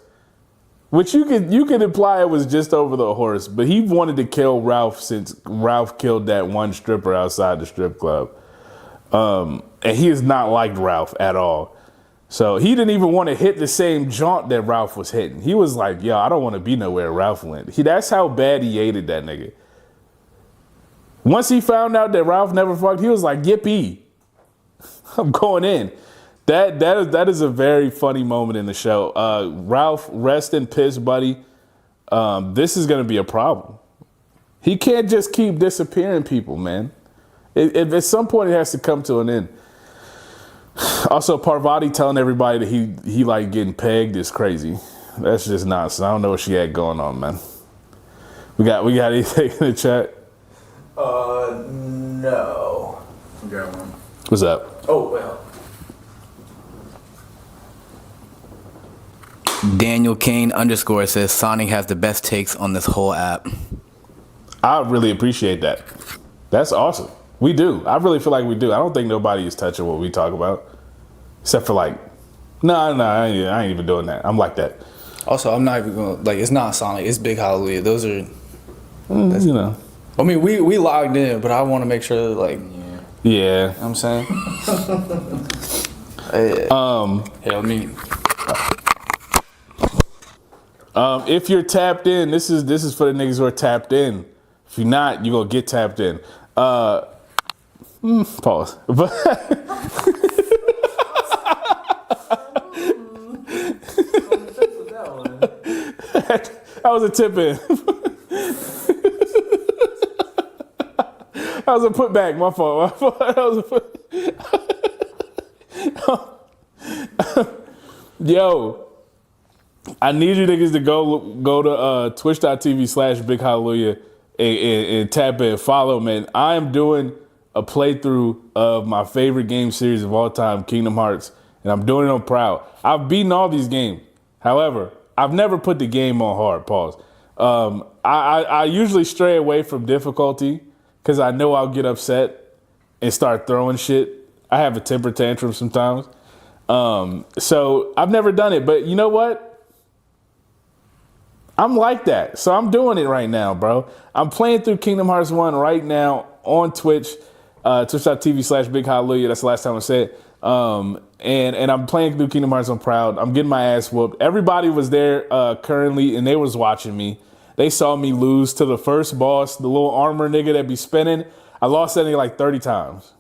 Which you could imply it was just over the horse, but he wanted to kill Ralph since Ralph killed that one stripper outside the strip club. And he has not liked Ralph at all. So he didn't even want to hit the same jaunt that Ralph was hitting. He was like, yo, I don't want to be nowhere Ralph went. That's how bad he hated that nigga. Once he found out that Ralph never fucked, he was like, yippee. I'm going in. That is a very funny moment in the show. Ralph, rest in piss, buddy. This is going to be a problem. He can't just keep disappearing people, man. At some point, it has to come to an end. Also, Parvati telling everybody that he like getting pegged is crazy. That's just nonsense. I don't know what she had going on, man. We got anything in the chat? No. Grab one. What's up? Oh, well. Daniel Kane _ says Sonic has the best takes on this whole app. I really appreciate that. That's awesome. We do. I really feel like we do. I don't think nobody is touching what we talk about. Except for like, no, I ain't even doing that. I'm like that. Also, I'm not even going to, like, it's not Sonic, it's Big Hallelujah. Those are, You know. I mean, we logged in, but I want to make sure that, like, Yeah. you know what I'm saying? Hey, let me. If you're tapped in, this is for the niggas who are tapped in. If you're not, you're gonna get tapped in. Pause. But that was a tip in. That was a putback. My fault. That was a put. Yo, I need you niggas to go to twitch.tv/Big Hallelujah and tap in, follow, man. I am doing a playthrough of my favorite game series of all time, Kingdom Hearts, and I'm doing it on Proud. I've beaten all these games. However, I've never put the game on hard. Pause. I usually stray away from difficulty because I know I'll get upset and start throwing shit. I have a temper tantrum sometimes. So I've never done it, but you know what? I'm like that. So I'm doing it right now, bro. I'm playing through Kingdom Hearts 1 right now on Twitch, twitch.tv/Big Hallelujah. That's the last time I said it. And I'm playing through Kingdom Hearts on Proud. I'm getting my ass whooped. Everybody was there currently, and they was watching me. They saw me lose to the first boss, the little armor nigga that be spinning. I lost that nigga like 30 times.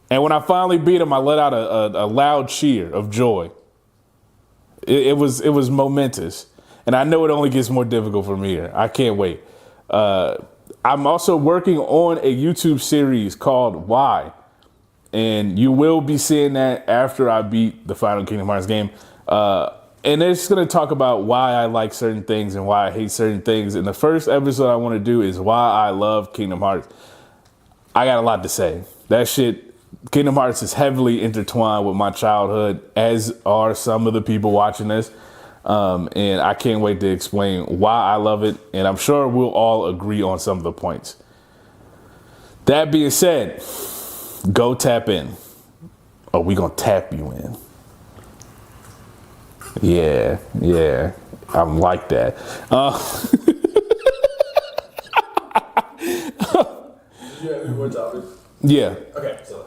And when I finally beat him, I let out a loud cheer of joy. It was momentous. And I know it only gets more difficult from here. I can't wait. I'm also working on a YouTube series called Why. And you will be seeing that after I beat the final Kingdom Hearts game. And it's going to talk about why I like certain things and why I hate certain things. And the first episode I want to do is why I love Kingdom Hearts. I got a lot to say. That shit, Kingdom Hearts is heavily intertwined with my childhood, as are some of the people watching this. And I can't wait to explain why I love it. And I'm sure we'll all agree on some of the points. That being said, go tap in. Oh, we gonna tap you in. Yeah. I'm like that. You have any more topics? Yeah. Okay, so.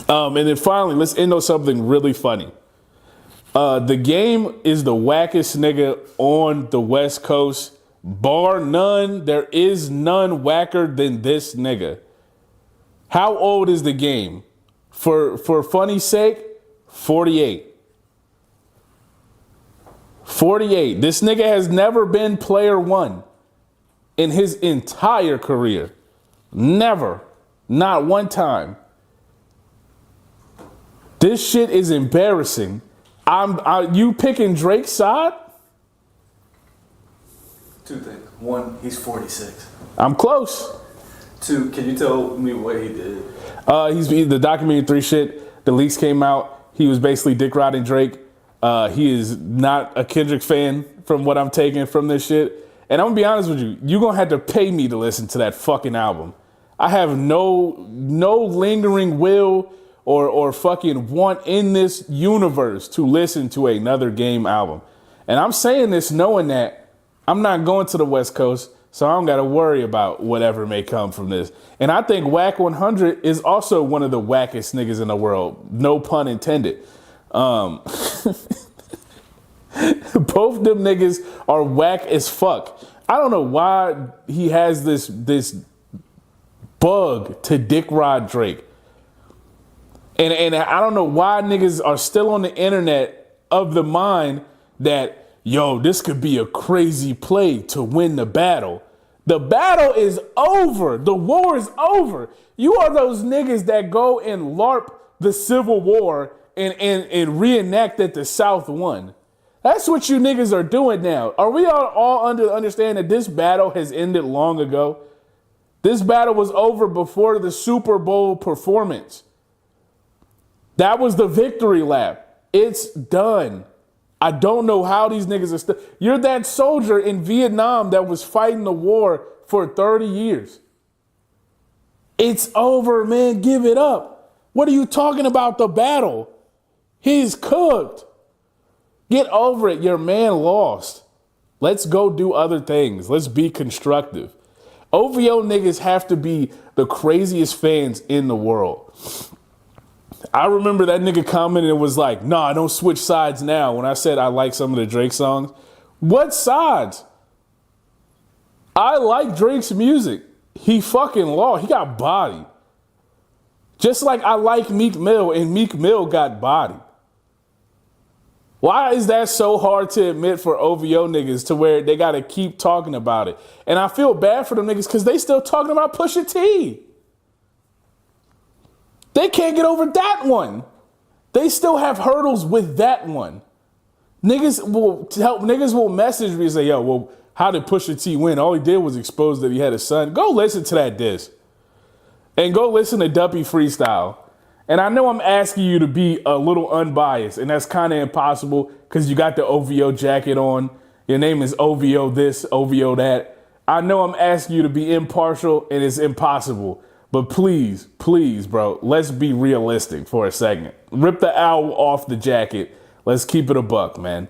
And then finally, let's end on something really funny. The game is the wackest nigga on the West Coast. Bar none, there is none whacker than this nigga. How old is the game? For funny's sake, 48. 48. This nigga has never been player one in his entire career. Never. Not one time. This shit is embarrassing. You picking Drake's side? Two things. One, he's 46. I'm close. Two, can you tell me what he did? He's the documentary 3 shit. The leaks came out. He was basically dick riding Drake. He is not a Kendrick fan from what I'm taking from this shit. And I'm gonna be honest with you. You're gonna have to pay me to listen to that fucking album. I have no lingering will or fucking want in this universe to listen to another Game album. And I'm saying this knowing that I'm not going to the West Coast, so I don't got to worry about whatever may come from this. And I think Wack 100 is also one of the wackest niggas in the world. No pun intended. Both them niggas are whack as fuck. I don't know why he has this bug to dick rod Drake. And I don't know why niggas are still on the internet of the mind that, yo, this could be a crazy play to win the battle. The battle is over. The war is over. You are those niggas that go and LARP the Civil War and reenact that the South won. That's what you niggas are doing now. Are we all under the understanding that this battle has ended long ago? This battle was over before the Super Bowl performance. That was the victory lap. It's done. I don't know how these niggas are still. You're that soldier in Vietnam that was fighting the war for 30 years. It's over, man. Give it up. What are you talking about the battle? He's cooked. Get over it. Your man lost. Let's go do other things. Let's be constructive. OVO niggas have to be the craziest fans in the world. I remember that nigga commented and was like, nah, don't switch sides now when I said I like some of the Drake songs. What sides? I like Drake's music. He fucking lost. He got bodied. Just like I like Meek Mill and Meek Mill got bodied. Why is that so hard to admit for OVO niggas to where they got to keep talking about it? And I feel bad for them niggas because they still talking about Pusha T. They can't get over that one. They still have hurdles with that one. Niggas will message me and say, yo, well, how did Pusha T win? All he did was expose that he had a son. Go listen to that diss. And go listen to Duppy Freestyle. And I know I'm asking you to be a little unbiased, and that's kind of impossible because you got the OVO jacket on. Your name is OVO this, OVO that. I know I'm asking you to be impartial, and it's impossible. But please, please, bro, let's be realistic for a second. Rip the owl off the jacket. Let's keep it a buck, man.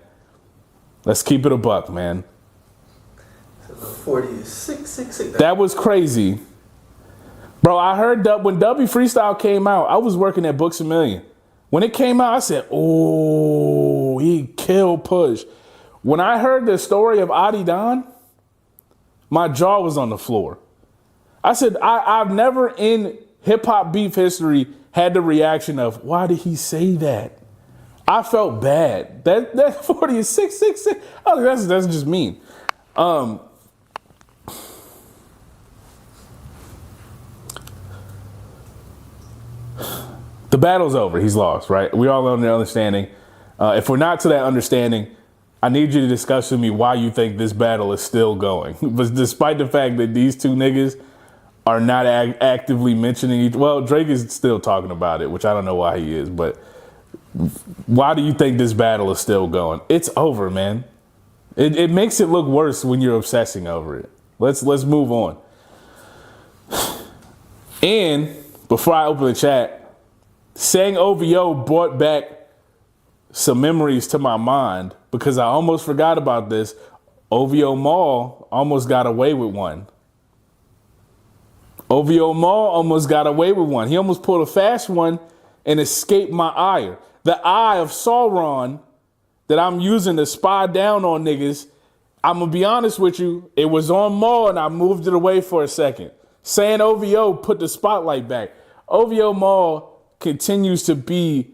Let's keep it a buck, man. 40 is 666. That was crazy. Bro, I heard when W Freestyle came out, I was working at Books A Million. When it came out, I said, oh, he killed Push. When I heard the story of Adi Don, my jaw was on the floor. I said, I've never in hip hop beef history had the reaction of, why did he say that? I felt bad. That 40 is 666. Oh, that's just mean. The battle's over. He's lost, right? We all on the understanding. If we're not to that understanding, I need you to discuss with me why you think this battle is still going. But despite the fact that these two niggas are not actively mentioning each, well, Drake is still talking about it, which I don't know why he is, but why do you think this battle is still going? It's over, man. It makes it look worse when you're obsessing over it. Let's move on. And before I open the chat, saying OVO brought back some memories to my mind because I almost forgot about this. OVO Mall almost got away with one. OVO Mall almost got away with one. He almost pulled a fast one and escaped my ire. The eye of Sauron that I'm using to spy down on niggas, I'm going to be honest with you, it was on Mall and I moved it away for a second. Saying OVO put the spotlight back. OVO Mall continues to be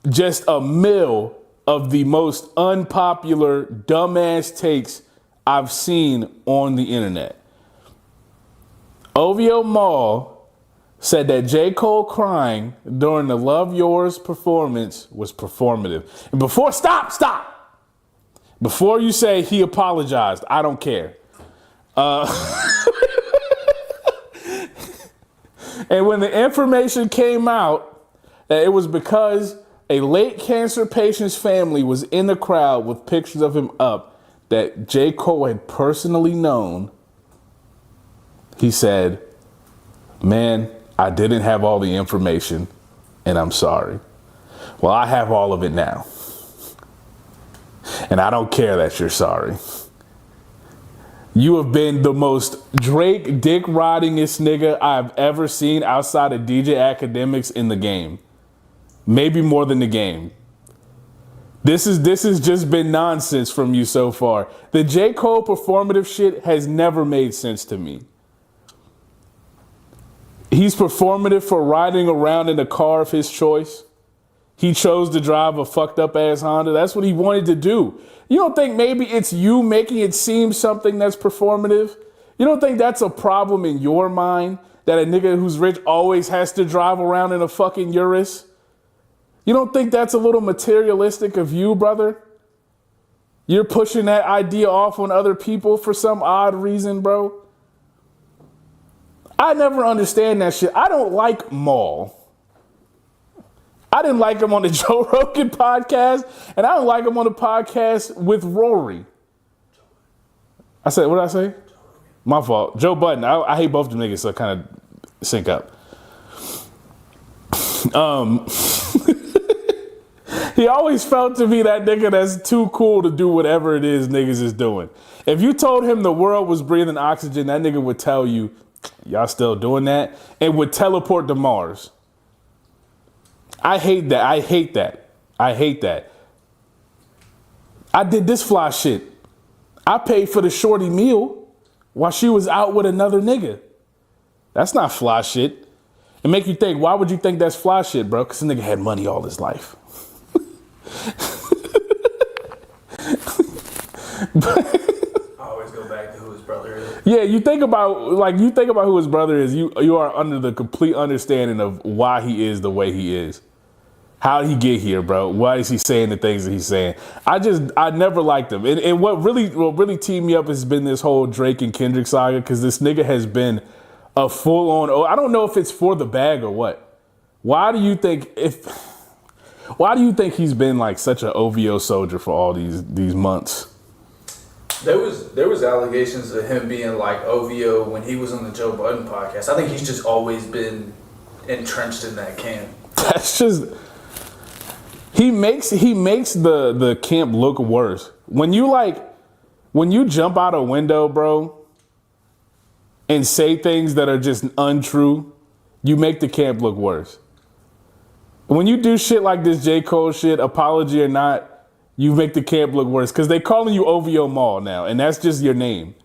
just a mill of the most unpopular, dumbass takes I've seen on the internet. OVO Mall said that J. Cole crying during the Love Yours performance was performative. And stop! Before you say he apologized, I don't care. And when the information came out that it was because a late cancer patient's family was in the crowd with pictures of him up that J. Cole had personally known, he said, man, I didn't have all the information and I'm sorry. Well, I have all of it now. And I don't care that you're sorry. You have been the most Drake dick ridingest nigga I've ever seen outside of DJ Academics in the game. Maybe more than the game. This has just been nonsense from you so far. The J. Cole performative shit has never made sense to me. He's performative for riding around in a car of his choice. He chose to drive a fucked up ass Honda. That's what he wanted to do. You don't think maybe it's you making it seem something that's performative? You don't think that's a problem in your mind? That a nigga who's rich always has to drive around in a fucking Urus? You don't think that's a little materialistic of you, brother? You're pushing that idea off on other people for some odd reason, bro. I never understand that shit. I don't like Maul. I didn't like him on the Joe Rogan podcast, and I don't like him on the podcast with Rory. I said, what did I say? My fault. Joe Budden. I hate both of them niggas, so I kind of sync up. He always felt to be that nigga that's too cool to do whatever it is niggas is doing. If you told him the world was breathing oxygen, that nigga would tell you, y'all still doing that? And would teleport to Mars. I hate that. I hate that. I hate that. I did this fly shit. I paid for the shorty meal while she was out with another nigga. That's not fly shit. It make you think, why would you think that's fly shit, bro? Because the nigga had money all his life. I always go back to who his brother is. Yeah, you think about who his brother is, you are under the complete understanding of why he is the way he is. How did he get here, bro? Why is he saying the things that he's saying? I never liked him. And what really teamed me up has been this whole Drake and Kendrick saga, because this nigga has been a full-on, I don't know if it's for the bag or what. Why do you think he's been like such an OVO soldier for all these months? There was allegations of him being like OVO when he was on the Joe Budden podcast. I think he's just always been entrenched in that camp. That's just, he makes the camp look worse. When you jump out a window, bro, and say things that are just untrue, you make the camp look worse. When you do shit like this J. Cole shit, apology or not, you make the camp look worse. Because they calling you OVO Mall now, and that's just your name.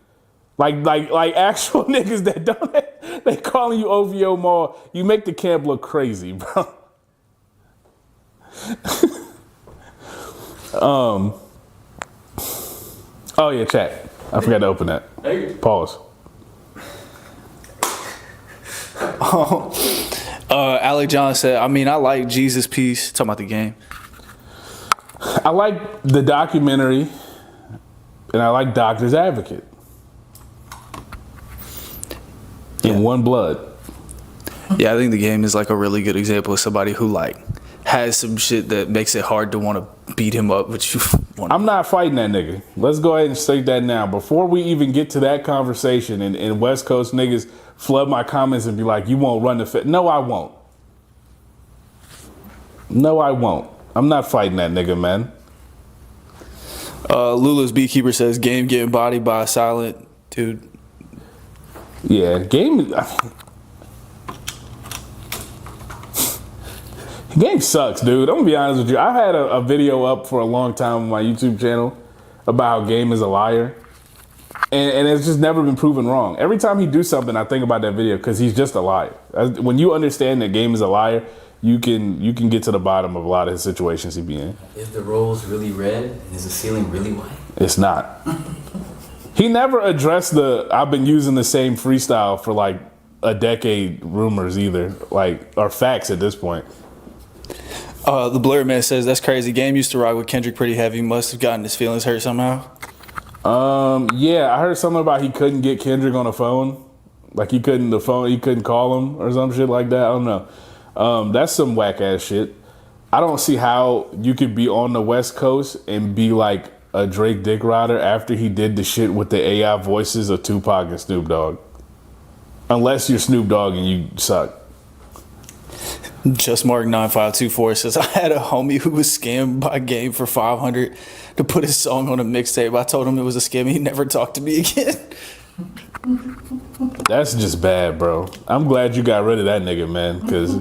Like actual niggas that don't, they calling you OVO Mall. You make the camp look crazy, bro. Oh yeah, chat. I forgot to open that. Pause. Alec John said, I like Jesus Piece. Talking about the game. I like the documentary, and I like Doctor's Advocate. In One Blood. Yeah, I think the game is like a really good example of somebody who like has some shit that makes it hard to want to beat him up, but you want. I'm not fighting that nigga. Let's go ahead and state that now. Before we even get to that conversation, and West Coast niggas flood my comments and be like, you won't run the fit. No, I won't. No, I won't. I'm not fighting that nigga, man. Lula's Beekeeper says, game getting bodied by a silent dude. Yeah, game sucks, dude. I'm gonna be honest with you. I had a video up for a long time on my YouTube channel about how Game is a liar. And it's just never been proven wrong. Every time he do something, I think about that video because he's just a liar. When you understand that Game is a liar, you can get to the bottom of a lot of his situations he be in. Is the rolls really red and is the ceiling really white? It's not. He never addressed I've been using the same freestyle for like a decade rumors either, or facts at this point. The Blur Man says, that's crazy. Game used to rock with Kendrick pretty heavy. Must have gotten his feelings hurt somehow. Yeah, I heard something about he couldn't get Kendrick on the phone. Like he couldn't call him or some shit like that. I don't know. That's some whack ass shit. I don't see how you could be on the West Coast and be like a Drake dick rider after he did the shit with the AI voices of Tupac and Snoop Dogg. Unless you're Snoop Dogg and you suck. Just Mark 9524 says, I had a homie who was scammed by Game for $500 to put his song on a mixtape. I told him it was a scam. He never talked to me again. That's just bad, bro. I'm glad you got rid of that nigga, man, because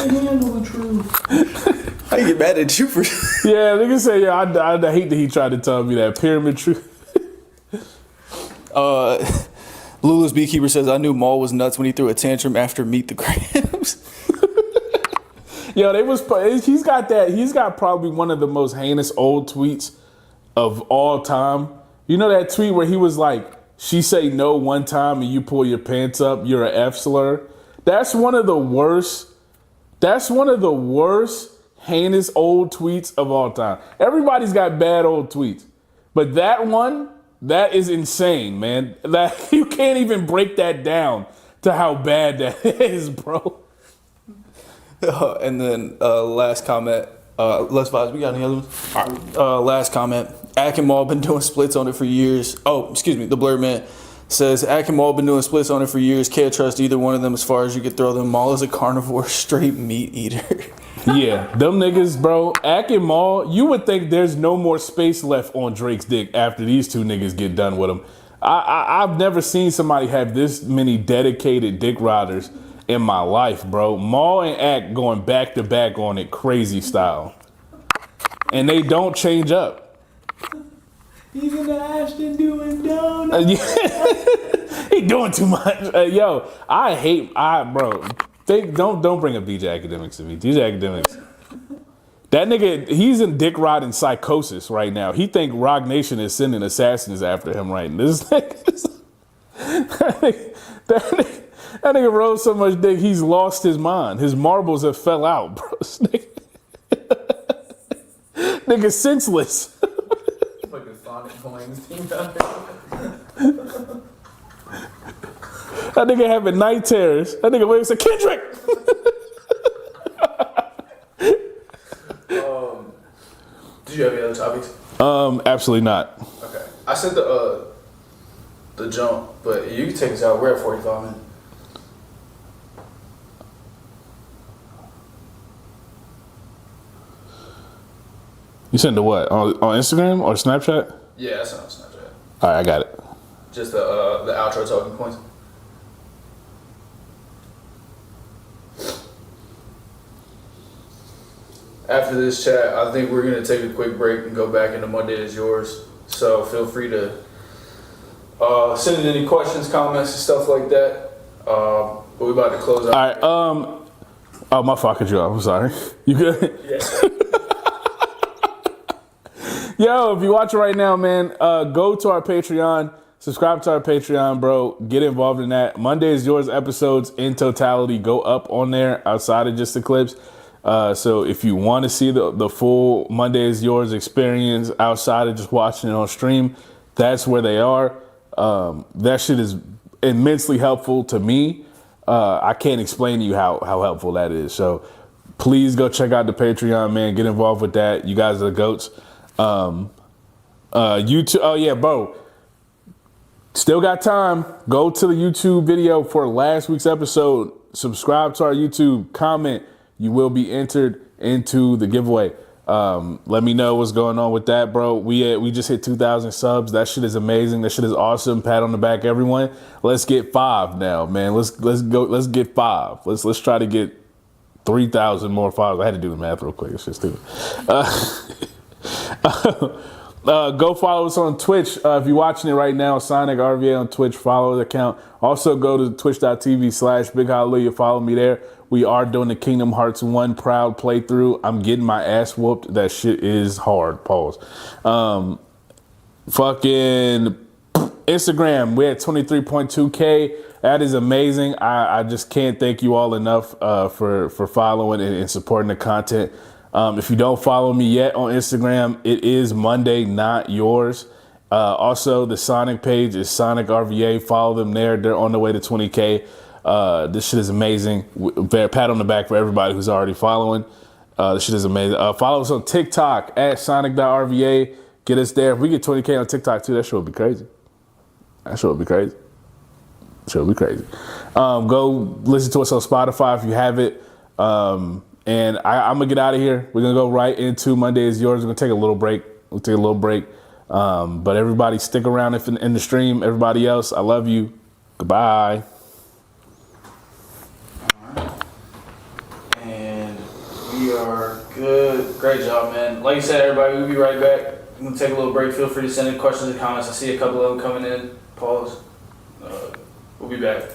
can't handle the truth. I get mad at you for. Yeah, nigga say, yeah, I hate that he tried to tell me that pyramid truth. Lula's Beekeeper says, I knew Maul was nuts when he threw a tantrum after Meet the Grams. Yo, he's got probably one of the most heinous old tweets of all time. You know that tweet where he was like, she say no one time and you pull your pants up, you're an F slur? That's one of the worst heinous old tweets of all time. Everybody's got bad old tweets. But that one, that is insane, man. That you can't even break that down to how bad that is, bro. And then last comment. Let's vibes. We got any other ones? All right. Last comment. Ak and Maul been doing splits on it for years. Oh, excuse me. The Blurred Man says Ak and Maul been doing splits on it for years. Can't trust either one of them as far as you could throw them. Maul is a carnivore, straight meat eater. Yeah, them niggas, bro. Ak and Maul, you would think there's no more space left on Drake's dick after these two niggas get done with him. I've never seen somebody have this many dedicated dick riders in my life, bro. Maul and Ak going back to back on it, crazy style. And they don't change up. He's in the Ashton doing donuts. He doing too much. Yo, bro. Don't bring up DJ Academics to me. DJ Academics. That nigga, he's in dick riding psychosis right now. He think Rock Nation is sending assassins after him right now. That nigga rode so much dick, he's lost his mind. His marbles have fell out, bro. Nigga senseless. Fucking Sonic coins. That nigga having night terrors. That nigga waves to Kendrick. Did you have any other topics? Absolutely not. Okay. I sent the jump, but you can take us out. We're at 45 minutes. You sent to what? On Instagram or Snapchat? Yeah, that's on Snapchat. All right, I got it. Just the outro talking points. After this chat, I think we're going to take a quick break and go back into Monday is Yours. So feel free to send in any questions, comments, and stuff like that. But we're about to close out. All right. Oh, my fuck cut you off. I'm sorry. You good? Yes. Yo, if you're watching right now, man, go to our Patreon. Subscribe to our Patreon, bro. Get involved in that. Monday is Yours episodes in totality go up on there outside of just the clips. So if you want to see the full Monday is Yours experience outside of just watching it on stream, that's where they are. That shit is immensely helpful to me. I can't explain to you how helpful that is. So please go check out the Patreon, man. Get involved with that. You guys are the GOATs. YouTube. Oh yeah, bro. Still got time. Go to the YouTube video for last week's episode. Subscribe to our YouTube. Comment. You will be entered into the giveaway. Let me know what's going on with that, bro. We just hit 2,000 subs. That shit is amazing. That shit is awesome. Pat on the back, everyone. Let's get 5 now, man. Let's go. Let's get 5. Let's try to get 3,000 more followers. I had to do the math real quick. It's just stupid. Go follow us on Twitch. If you're watching it right now, Sonic RVA on Twitch. Follow the account. Also go to twitch.tv/Big Hallelujah. Follow me there. We are doing the Kingdom Hearts 1 proud playthrough. I'm getting my ass whooped. That shit is hard. Pause. Fucking Instagram. We're at 23.2K. That is amazing. I just can't thank you all enough for following and supporting the content. If you don't follow me yet on Instagram, it is Monday, not yours. Also, the Sonic page is Sonic RVA. Follow them there. They're on the way to 20K. This shit is amazing. Pat on the back for everybody who's already following. This shit is amazing. Follow us on TikTok at Sonic.RVA. Get us there. If we get 20K on TikTok too, that shit would be crazy. Go listen to us on Spotify if you have it. And I'm going to get out of here. We're going to go right into Monday is Yours. We're going to take a little break. But everybody stick around in the stream. Everybody else, I love you. Goodbye. And We are good. Great job, man. Like you said, everybody, we'll be right back. I'm gonna take a little break. Feel free to send in questions and comments. I see a couple of them coming in. Pause. We'll be back.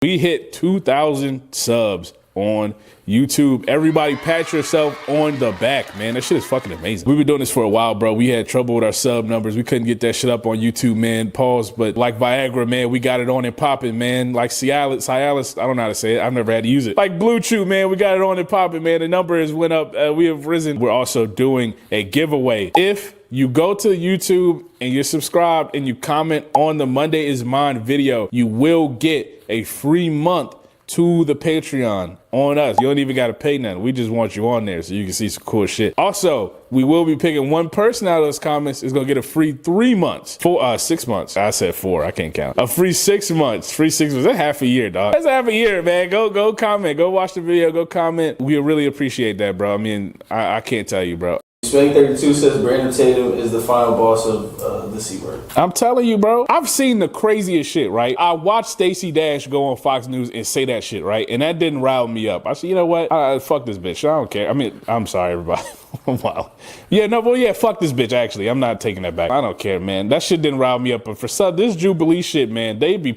We hit 2,000 subs on YouTube. Everybody pat yourself on the back, man. That shit is fucking amazing. We've been doing this for a while, bro. We had trouble with our sub numbers. We couldn't get that shit up on YouTube, man. Pause. But like Viagra, man, we got it on and popping, man. Like Cialis, I don't know how to say it. I've never had to use it. Like Blue Chew, man, we got it on and popping, man. The number has went up. We have risen. We're also doing a giveaway. If you go to YouTube and you're subscribed and you comment on the Monday is Mine video, you will get a free month to the Patreon on us. You don't even got to pay nothing. We just want you on there so you can see some cool shit. Also, we will be picking one person out of those comments is going to get a free 3 months. 6 months. I said 4. I can't count. A free 6 months. Free 6 months. That's half a year, dog. That's half a year, man. Go comment. Go watch the video. Go comment. We really appreciate that, bro. I mean, I can't tell you, bro. Spag32 says Brandon Tatum is the final boss of the C word. I'm telling you, bro, I've seen the craziest shit, right? I watched Stacey Dash go on Fox News and say that shit, right? And that didn't rile me up. I said, you know what? Fuck this bitch. I don't care. I mean, I'm sorry, everybody. Wow. Yeah, no, well, yeah, fuck this bitch, actually. I'm not taking that back. I don't care, man. That shit didn't rile me up. But for this Jubilee shit, man, they be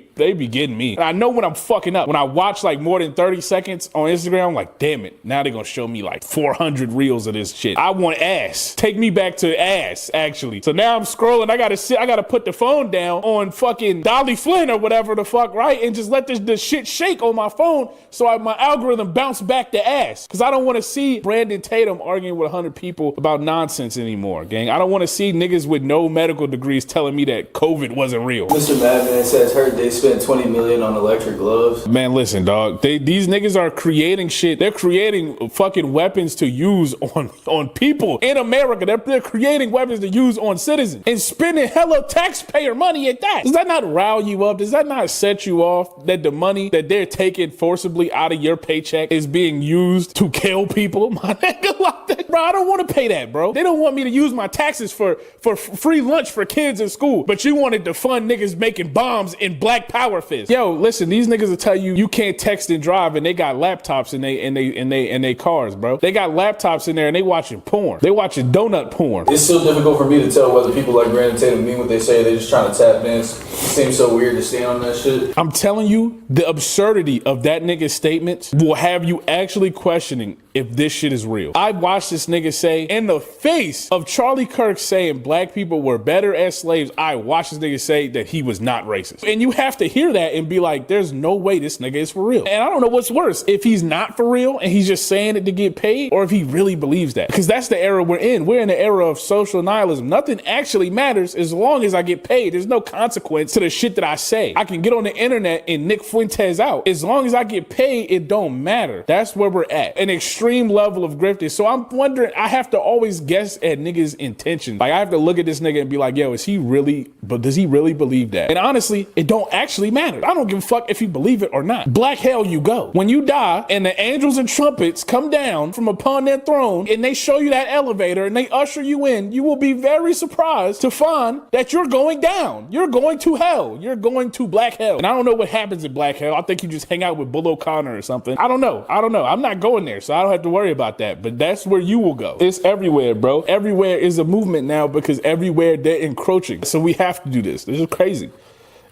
getting me. And I know when I'm fucking up. When I watch like more than 30 seconds on Instagram, I'm like, damn it. Now they're going to show me like 400 reels of this shit. I want ass. Take me back to ass, actually. So now I'm scrolling. I got to put the phone down on fucking Dolly Flynn or whatever the fuck, right? And just let this shit shake on my phone so my algorithm bounce back to ass. Because I don't want to see Brandon Tatum arguing with 100 people about nonsense anymore, gang. I don't want to see niggas with no medical degrees telling me that COVID wasn't real. Mr. Madman says, heard they spent $20 million on electric gloves. Man, listen, dog. These niggas are creating shit. They're creating fucking weapons to use on people in America. They're creating weapons to use on citizens and spending hella taxpayer money at that. Does that not rile you up? Does that not set you off that the money that they're taking forcibly out of your paycheck is being used to kill people? My nigga, like that, bro. I don't want to pay that, bro. They don't want me to use my taxes for free lunch for kids in school, but you wanted to fund niggas making bombs in Black Power Fist. Yo, listen, these niggas will tell you can't text and drive, and they got laptops in they cars, bro. They got laptops in there and they watching porn. They watching donut porn. It's still difficult for me to tell whether people like Brandon Tatum mean what they say. They're just trying to tap in. It seems so weird to stand on that shit. I'm telling you, the absurdity of that nigga's statements will have you actually questioning if this shit is real. I watched this nigga say, in the face of Charlie Kirk saying black people were better as slaves, I watched this nigga say that he was not racist. And you have to hear that and be like, there's no way this nigga is for real. And I don't know what's worse, if he's not for real and he's just saying it to get paid, or if he really believes that. Because that's the era we're in. We're in the era of social nihilism. Nothing actually matters as long as I get paid. There's no consequence to the shit that I say. I can get on the internet and Nick Fuentes out. As long as I get paid, it don't matter. That's where we're at. An extreme level of grifting. So I'm wondering, I have to always guess at niggas' intentions. Like I have to look at this nigga and be like, yo, does he really believe that? And honestly, it don't actually matter. I don't give a fuck if you believe it or not. Black hell you go. When you die and the angels and trumpets come down from upon their throne and they show you that elevator and they usher you in, you will be very surprised to find that you're going down. You're going to hell. You're going to black hell. And I don't know what happens in black hell. I think you just hang out with Bull O'Connor or something. I don't know. I'm not going there, so I don't have to worry about that. But that's where you will go. It's everywhere, bro. Everywhere is a movement now because everywhere they're encroaching. So we have to do this. This is crazy.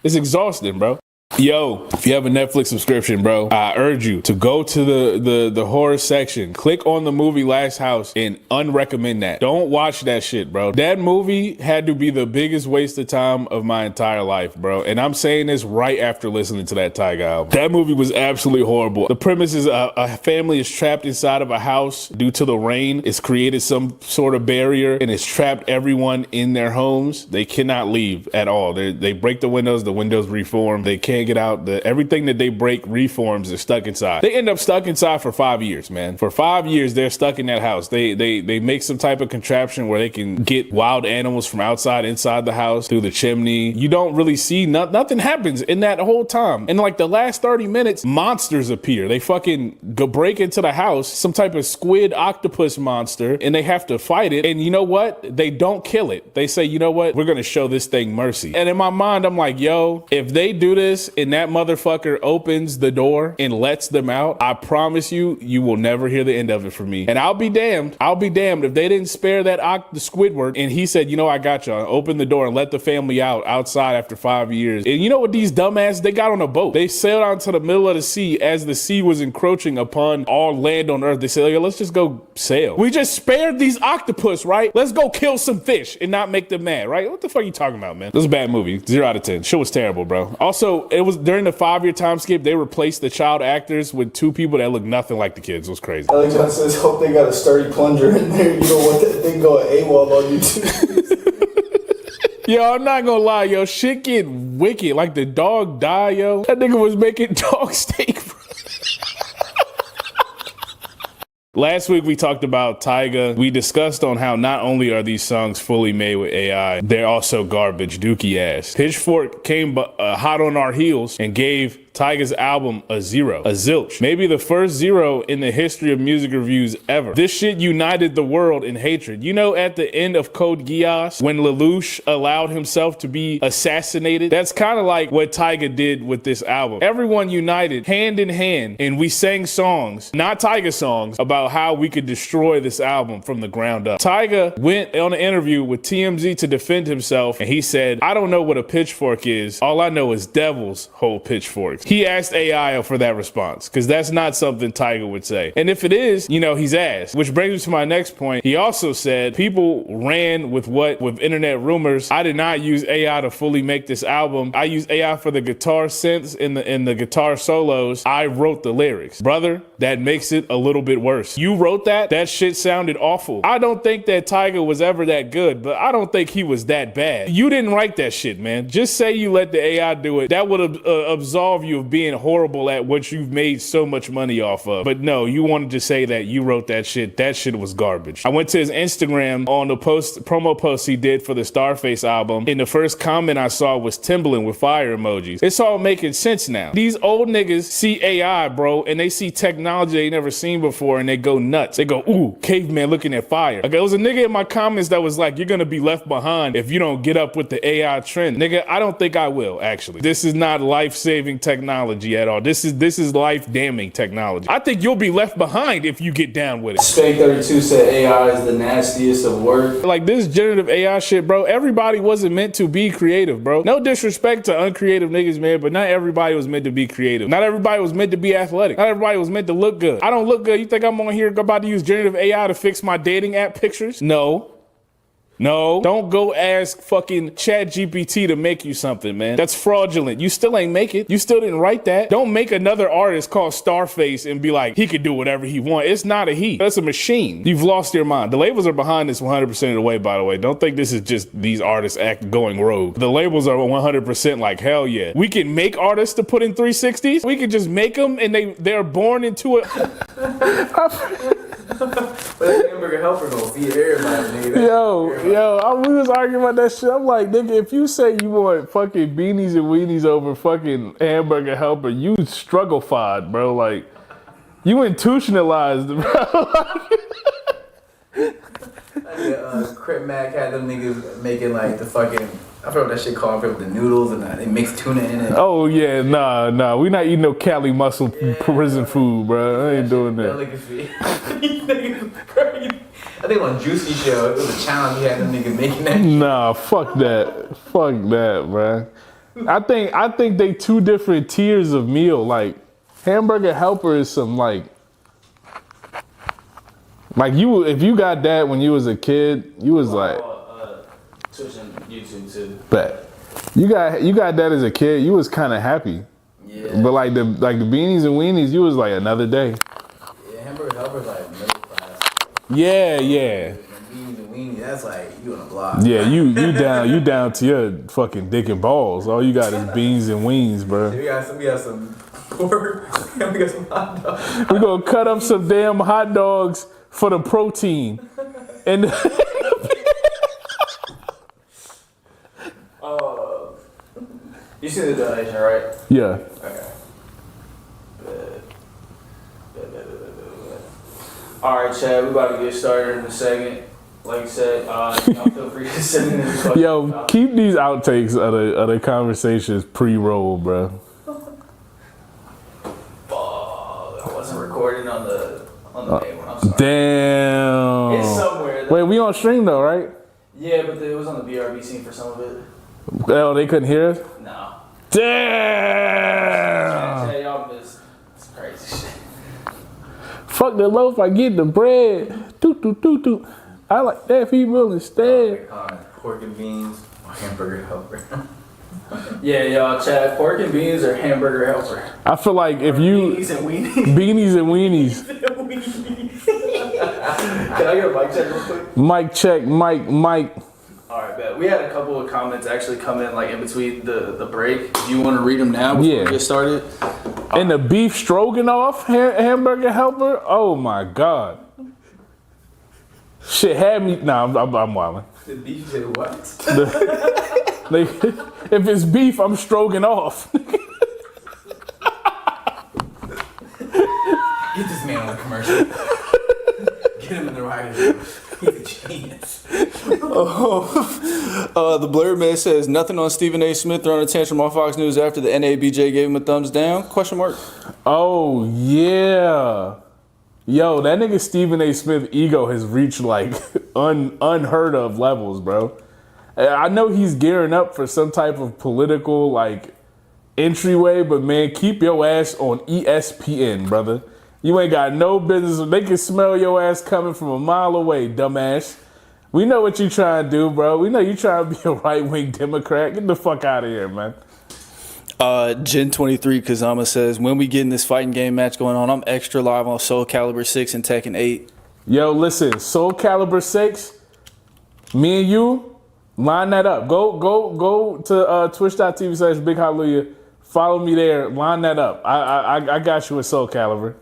It's exhausting, bro. Yo, if you have a Netflix subscription, bro, I urge you to go to the horror section, click on the movie Last House and unrecommend that. Don't watch that shit, bro. That movie had to be the biggest waste of time of my entire life, bro. And I'm saying this right after listening to that Tyga album. That movie was absolutely horrible. The premise is a family is trapped inside of a house due to the rain. It's created some sort of barrier and it's trapped everyone in their homes. They cannot leave at all. They break the windows reform. They can't get out. Everything that they break reforms. They're stuck inside. They end up stuck inside for 5 years, man. For 5 years, they're stuck in that house. They make some type of contraption where they can get wild animals from outside inside the house through the chimney. You don't really see nothing happens in that whole time. In like the last 30 minutes, monsters appear. They fucking go break into the house, some type of squid octopus monster, and they have to fight it. And you know what? They don't kill it. They say, you know what? We're gonna show this thing mercy. And in my mind, I'm like, yo, if they do this and that motherfucker opens the door and lets them out, I promise you, you will never hear the end of it from me. And I'll be damned if they didn't spare that the Squidward and he said, you know, I got y'all. Open the door and let the family outside after 5 years. And you know what these dumbasses, they got on a boat. They sailed out into the middle of the sea as the sea was encroaching upon all land on earth. They said, yo, let's just go sail. We just spared these octopus, right? Let's go kill some fish and not make them mad, right? What the fuck are you talking about, man? This is a bad movie. 0 out of 10. Shit was terrible, bro. Also, it was during the 5-year time skip, they replaced the child actors with 2 people that look nothing like the kids. It was crazy. Alex John says, hope they got a sturdy plunger in there. You don't want that thing going AWOL on YouTube. Yo, I'm not gonna lie, yo. Shit get wicked. Like the dog die, yo. That nigga was making dog steak, bro. Last week we talked about Tyga. We discussed on how not only are these songs fully made with AI, they're also garbage, dookie ass. Pitchfork came hot on our heels and gave Tyga's album a 0, a zilch. Maybe the first 0 in the history of music reviews ever. This shit united the world in hatred. You know, at the end of Code Geass, when Lelouch allowed himself to be assassinated, that's kind of like what Tyga did with this album. Everyone united hand in hand, and we sang songs, not Tyga songs, about how we could destroy this album from the ground up. Tyga went on an interview with TMZ to defend himself, and he said, I don't know what a pitchfork is. All I know is devils hold pitchforks. He asked AI for that response, because that's not something Tyga would say. And if it is, you know, he's asked. Which brings me to my next point. He also said people ran with internet rumors. I did not use AI to fully make this album. I used AI for the guitar synths and the guitar solos. I wrote the lyrics. Brother, that makes it a little bit worse. You wrote that? That shit sounded awful. I don't think that Tyga was ever that good, but I don't think he was that bad. You didn't write that shit, man. Just say you let the AI do it. That would absolve you of being horrible at what you've made so much money off of. But no, you wanted to say that you wrote that shit. That shit was garbage. I went to his Instagram on the promo post he did for the Starface album, and the first comment I saw was Timbaland with fire emojis. It's all making sense now. These old niggas see AI, bro, and they see technology they never seen before, and they go nuts. They go, ooh, caveman looking at fire. Okay, there was a nigga in my comments that was like, you're gonna be left behind if you don't get up with the AI trend. Nigga, I don't think I will, actually. This is not life-saving technology at all. This is life-damning technology. I think you'll be left behind if you get down with it. Spank32 said AI is the nastiest of work. Like this generative AI shit, bro, everybody wasn't meant to be creative, bro. No disrespect to uncreative niggas, man, but not everybody was meant to be creative. Not everybody was meant to be athletic. Not everybody was meant to look good. I don't look good. You think I'm on here about to use generative AI to fix my dating app pictures? No. No, don't go ask fucking ChatGPT to make you something, man. That's fraudulent. You still ain't make it. You still didn't write that. Don't make another artist called Starface and be like, he could do whatever he wants. It's not a he. That's a machine. You've lost your mind. The labels are behind this 100% of the way, by the way. Don't think this is just these artists going rogue. The labels are 100% like, hell yeah. We can make artists to put in 360s. We can just make them and they're born into it. But that Hamburger Helper gonna feed everybody, nigga. We was arguing about that shit. I'm like, nigga, if you say you want fucking beanies and weenies over fucking Hamburger Helper, you struggle-fied, bro. Like, you institutionalized, bro. Crip Mac had them niggas making like the fucking, I forgot what that shit called, with the noodles and they mix tuna in it. Oh yeah, nah. We not eating no Cali muscle prison food, bro. I ain't doing that. I think on Juicy Show, it was a challenge he had them niggas making that. Nah, fuck that. Fuck that, bro. I think they 2 different tiers of meal. Like, Hamburger Helper is some like you, if you got that when you was a kid, you was like Twitch and YouTube too. Bet. You got that as a kid, you was kind of happy. Yeah. But like the beanies and weenies, you was like another day. Yeah, Hamburger Helper's like middle class. Yeah. Beanies and weenies, that's like you on a block. Yeah, you down to your fucking dick and balls. All you got is beans and weens, bro. We got some pork. We got some hot dogs. We gonna cut up some damn hot dogs for the protein. And You see the donation, right? yeah. Okay. All right, Chad, we about to get started in a second. Like I said, y'all feel free to send in the Yo, keep these outtakes of the conversations pre-roll, bro. on the main one. I'm sorry. Damn. It's somewhere. Wait, we on stream though, right? Yeah, but it was on the BRB scene for some of it. Oh, they couldn't hear us? No. Damn. Yeah, y'all missed. It's crazy shit. Fuck the loaf, I get the bread. Toot, toot, toot, toot. I like that female instead. Pork and beans, hamburger helper. Yeah, y'all, Chad. Pork and beans or hamburger helper? I feel like if you... Beanies and weenies. Beanies and weenies. Can I get a mic check real quick? Mic check, mic. All right, bet. We had a couple of comments actually come in like in between the break. Do you want to read them now before we get started? And the beef stroganoff hamburger helper? Oh my God. Shit had me... Nah, I'm wilding. The beef did what? If it's beef, I'm stroking off. Get this man on the commercial. Get him in the writer's room. He's a genius. The Blurred Man says nothing on Stephen A. Smith throwing a tantrum on Fox News after the NABJ gave him a thumbs down? Question mark. Oh yeah. Yo, that nigga Stephen A. Smith ego has reached like unheard of levels, bro. I know he's gearing up for some type of political like entryway, but man, keep your ass on ESPN, brother. You ain't got no business. They can smell your ass coming from a mile away, dumbass. We know what you trying to do, bro. We know you trying to be a right-wing Democrat. Get the fuck out of here, man. Gen 23 Kazama says, when we get in this fighting game match going on, I'm extra live on Soul Calibur 6 and Tekken 8. Yo, listen, Soul Calibur 6, me and you, line that up. Go to twitch.tv/Big Hallelujah. Follow me there. Line that up. I got you with Soul Calibur.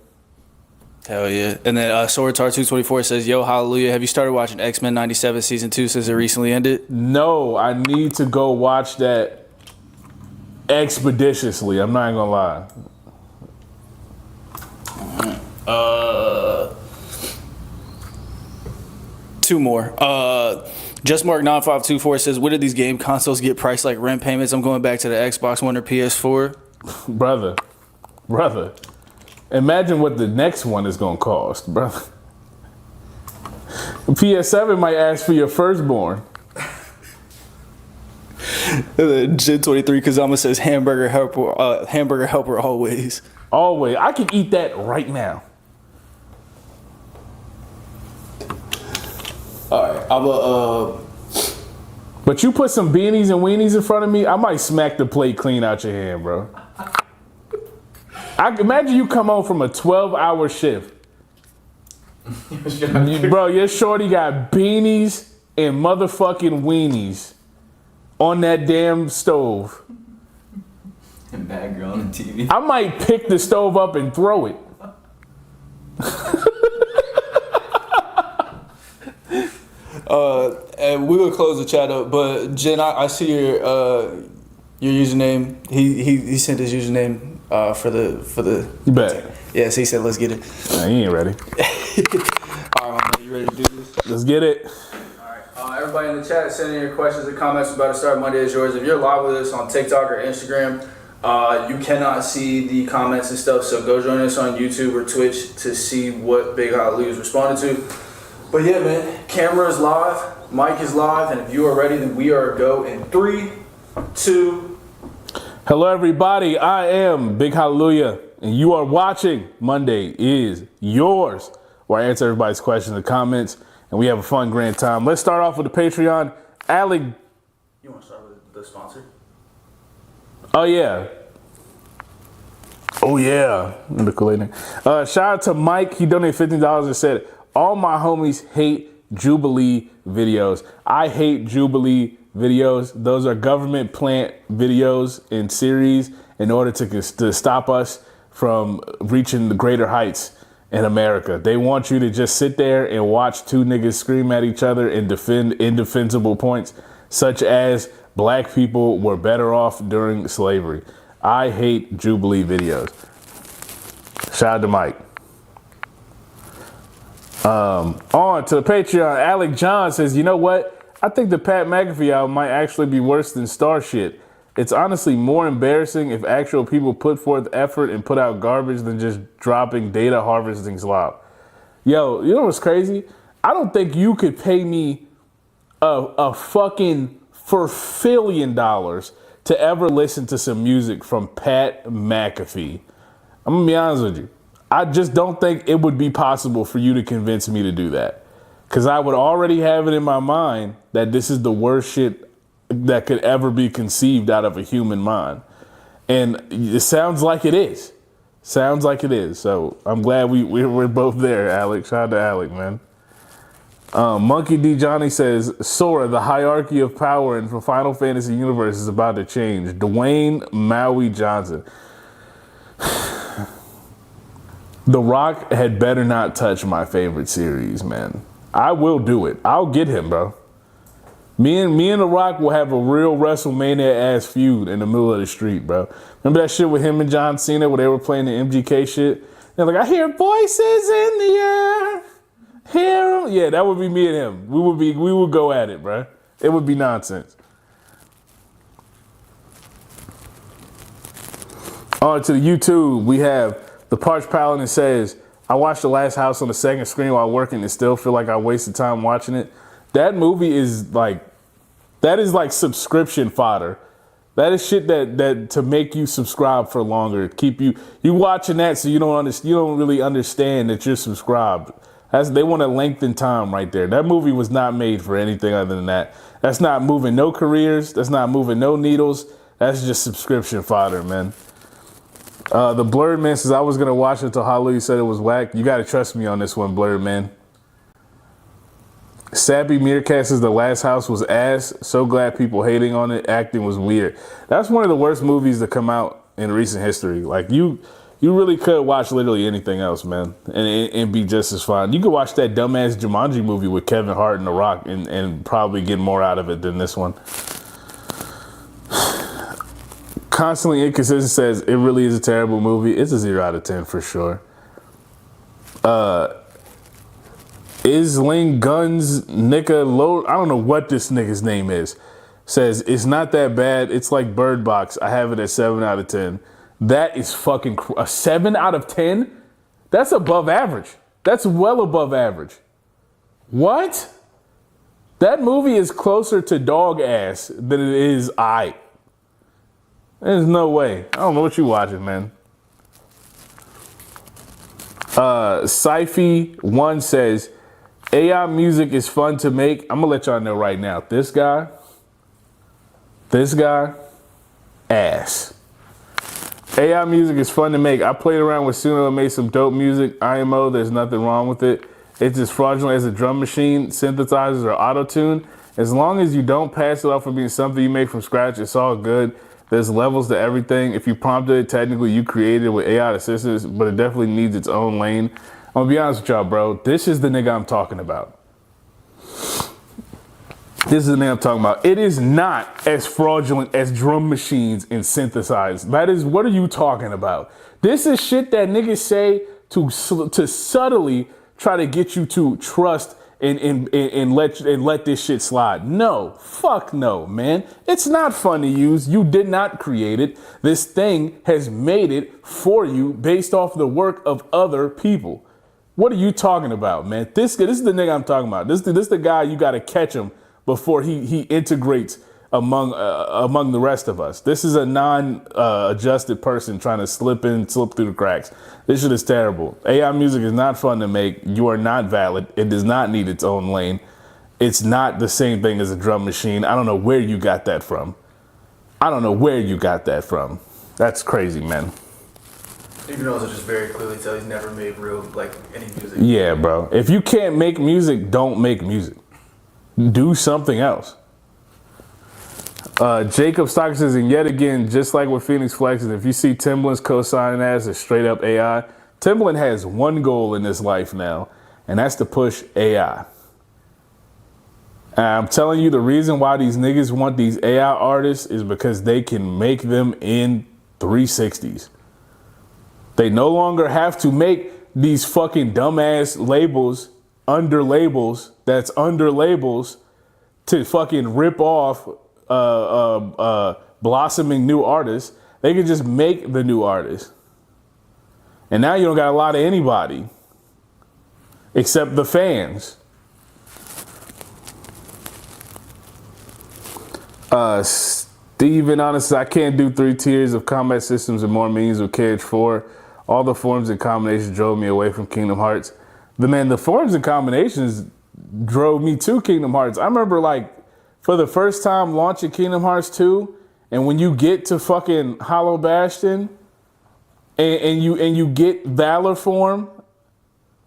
Hell yeah. And then Swordtar224 says, yo, Hallelujah, have you started watching X-Men 97 Season 2 since it recently ended? No, I need to go watch that expeditiously. I'm not gonna lie. Two more. JustMark9524 says, when did these game consoles get priced like rent payments? I'm going back to the Xbox One or PS4. Brother. Imagine what the next one is gonna cost, brother. PS7 might ask for your firstborn. Gen 23 Kazama says, hamburger helper always. Always. I can eat that right now. All right, But you put some beanies and weenies in front of me, I might smack the plate clean out your hand, bro. I imagine you come home from a 12-hour shift. Bro, your shorty got beanies and motherfucking weenies on that damn stove. And bad girl on the TV. I might pick the stove up and throw it. and we will close the chat up, but Jen, I see your username. He sent his username for the. You bet. Yes, he said, let's get it. Nah, he ain't ready. All right, man, you ready to do this? Let's get it. Alright, everybody in the chat, send in your questions and comments. About to start. Monday is yours. If you're live with us on TikTok or Instagram, you cannot see the comments and stuff, so go join us on YouTube or Twitch to see what Big Hallelujah is responding to. But yeah, man, camera is live, mic is live, and if you are ready, then we are a go in 3, 2. Hello, everybody. I am Big Hallelujah, and you are watching Monday is Yours, where I answer everybody's questions and comments, and we have a fun, grand time. Let's start off with the Patreon. Alec. You want to start with the sponsor? Oh, yeah. Oh, yeah. The Kool-Aid. Shout out to Mike. He donated $15 and said, all my homies hate Jubilee videos. I hate Jubilee videos. Those are government plant videos in series in order to stop us from reaching the greater heights in America. They want you to just sit there and watch two niggas scream at each other and defend indefensible points, such as black people were better off during slavery. I hate Jubilee videos. Shout out to Mike. On to the Patreon. Alec John says, you know what? I think the Pat McAfee album might actually be worse than Star Shit. It's honestly more embarrassing if actual people put forth effort and put out garbage than just dropping data harvesting slop. Yo, you know what's crazy? I don't think you could pay me a fucking $4 to ever listen to some music from Pat McAfee. I'm gonna be honest with you. I just don't think it would be possible for you to convince me to do that. Because I would already have it in my mind that this is the worst shit that could ever be conceived out of a human mind. And it sounds like it is. Sounds like it is. So I'm glad we're both there, Alex. Shout out to Alec, man. Monkey D. Johnny says, Sora, the hierarchy of power in the Final Fantasy universe is about to change. Dwayne Maui Johnson. The Rock had better not touch my favorite series, man. I will do it. I'll get him, bro. Me and The Rock will have a real WrestleMania ass feud in the middle of the street, bro. Remember that shit with him and John Cena where they were playing the MGK shit? They're like, I hear voices in the air. Hear them. Yeah, that would be me and him. We would go at it, bro. It would be nonsense. On to the YouTube, we have the Parched Paladin says, I watched The Last House on the second screen while working and still feel like I wasted time watching it. That movie is like, that is like subscription fodder. That is shit that to make you subscribe for longer. Keep you watching that so you don't really understand that you're subscribed. They want to lengthen time right there. That movie was not made for anything other than that. That's not moving no careers. That's not moving no needles. That's just subscription fodder, man. The Blurred Man says, I was going to watch it until Hallelujah said it was whack. You got to trust me on this one, Blurred Man. Sappy Meerkat says The Last House was ass. So glad people hating on it. Acting was weird. That's one of the worst movies to come out in recent history. Like, you really could watch literally anything else, man, and be just as fine. You could watch that dumbass Jumanji movie with Kevin Hart and The Rock and probably get more out of it than this one. Constantly Inconsistent says, it really is a terrible movie. It's a 0 out of 10 for sure. Isling Guns Nika Low, I don't know what this nigga's name is, says, it's not that bad. It's like Bird Box. I have it at 7 out of 10. That is fucking a 7 out of 10? That's above average. That's well above average. What? That movie is closer to dog ass than it is aight. There's no way. I don't know what you watching, man. Syfy1 says, AI music is fun to make. I'm gonna let y'all know right now. This guy, ass. AI music is fun to make. I played around with Suno and made some dope music. IMO, there's nothing wrong with it. It's as fraudulent as a drum machine, synthesizers, or auto-tune. As long as you don't pass it off for being something you make from scratch, it's all good. There's levels to everything. If you prompted it, technically you created it with AI assistance, but it definitely needs its own lane. I'm gonna be honest with y'all, bro. This is the nigga I'm talking about. This is the nigga I'm talking about. It is not as fraudulent as drum machines and synthesized. That is, what are you talking about? This is shit that niggas say to subtly try to get you to trust and let this shit slide. No, fuck no, man. It's not fun to use. You did not create it. This thing has made it for you based off the work of other people. What are you talking about, man? This is the nigga I'm talking about. This is the guy you got to catch him before he integrates among the rest of us. This is a non-adjusted person trying to slip through the cracks. This shit is terrible. AI music is not fun to make. You are not valid. It does not need its own lane. It's not the same thing as a drum machine. I don't know where you got that from. That's crazy, man. You can also just very clearly tell he's never made real, like, any music. Yeah, bro. If you can't make music, don't make music. Do something else. Jacob Stocker says, and yet again, just like with Phoenix Flexes, if you see Timbaland's co-signing as a straight up AI, Timbaland has one goal in this life now, and that's to push AI. And I'm telling you, the reason why these niggas want these AI artists is because they can make them in 360s. They no longer have to make these fucking dumbass labels, under labels, that's under labels to fucking rip off blossoming new artists. They could just make the new artist. And now you don't got a lot of anybody except the fans. Steven, honestly, I can't do 3 tiers of combat systems and more means with KH4. All the forms and combinations drove me away from Kingdom Hearts. The forms and combinations drove me to Kingdom Hearts. I remember, like, for the first time launching Kingdom Hearts 2, and when you get to fucking Hollow Bastion, and you get Valor form,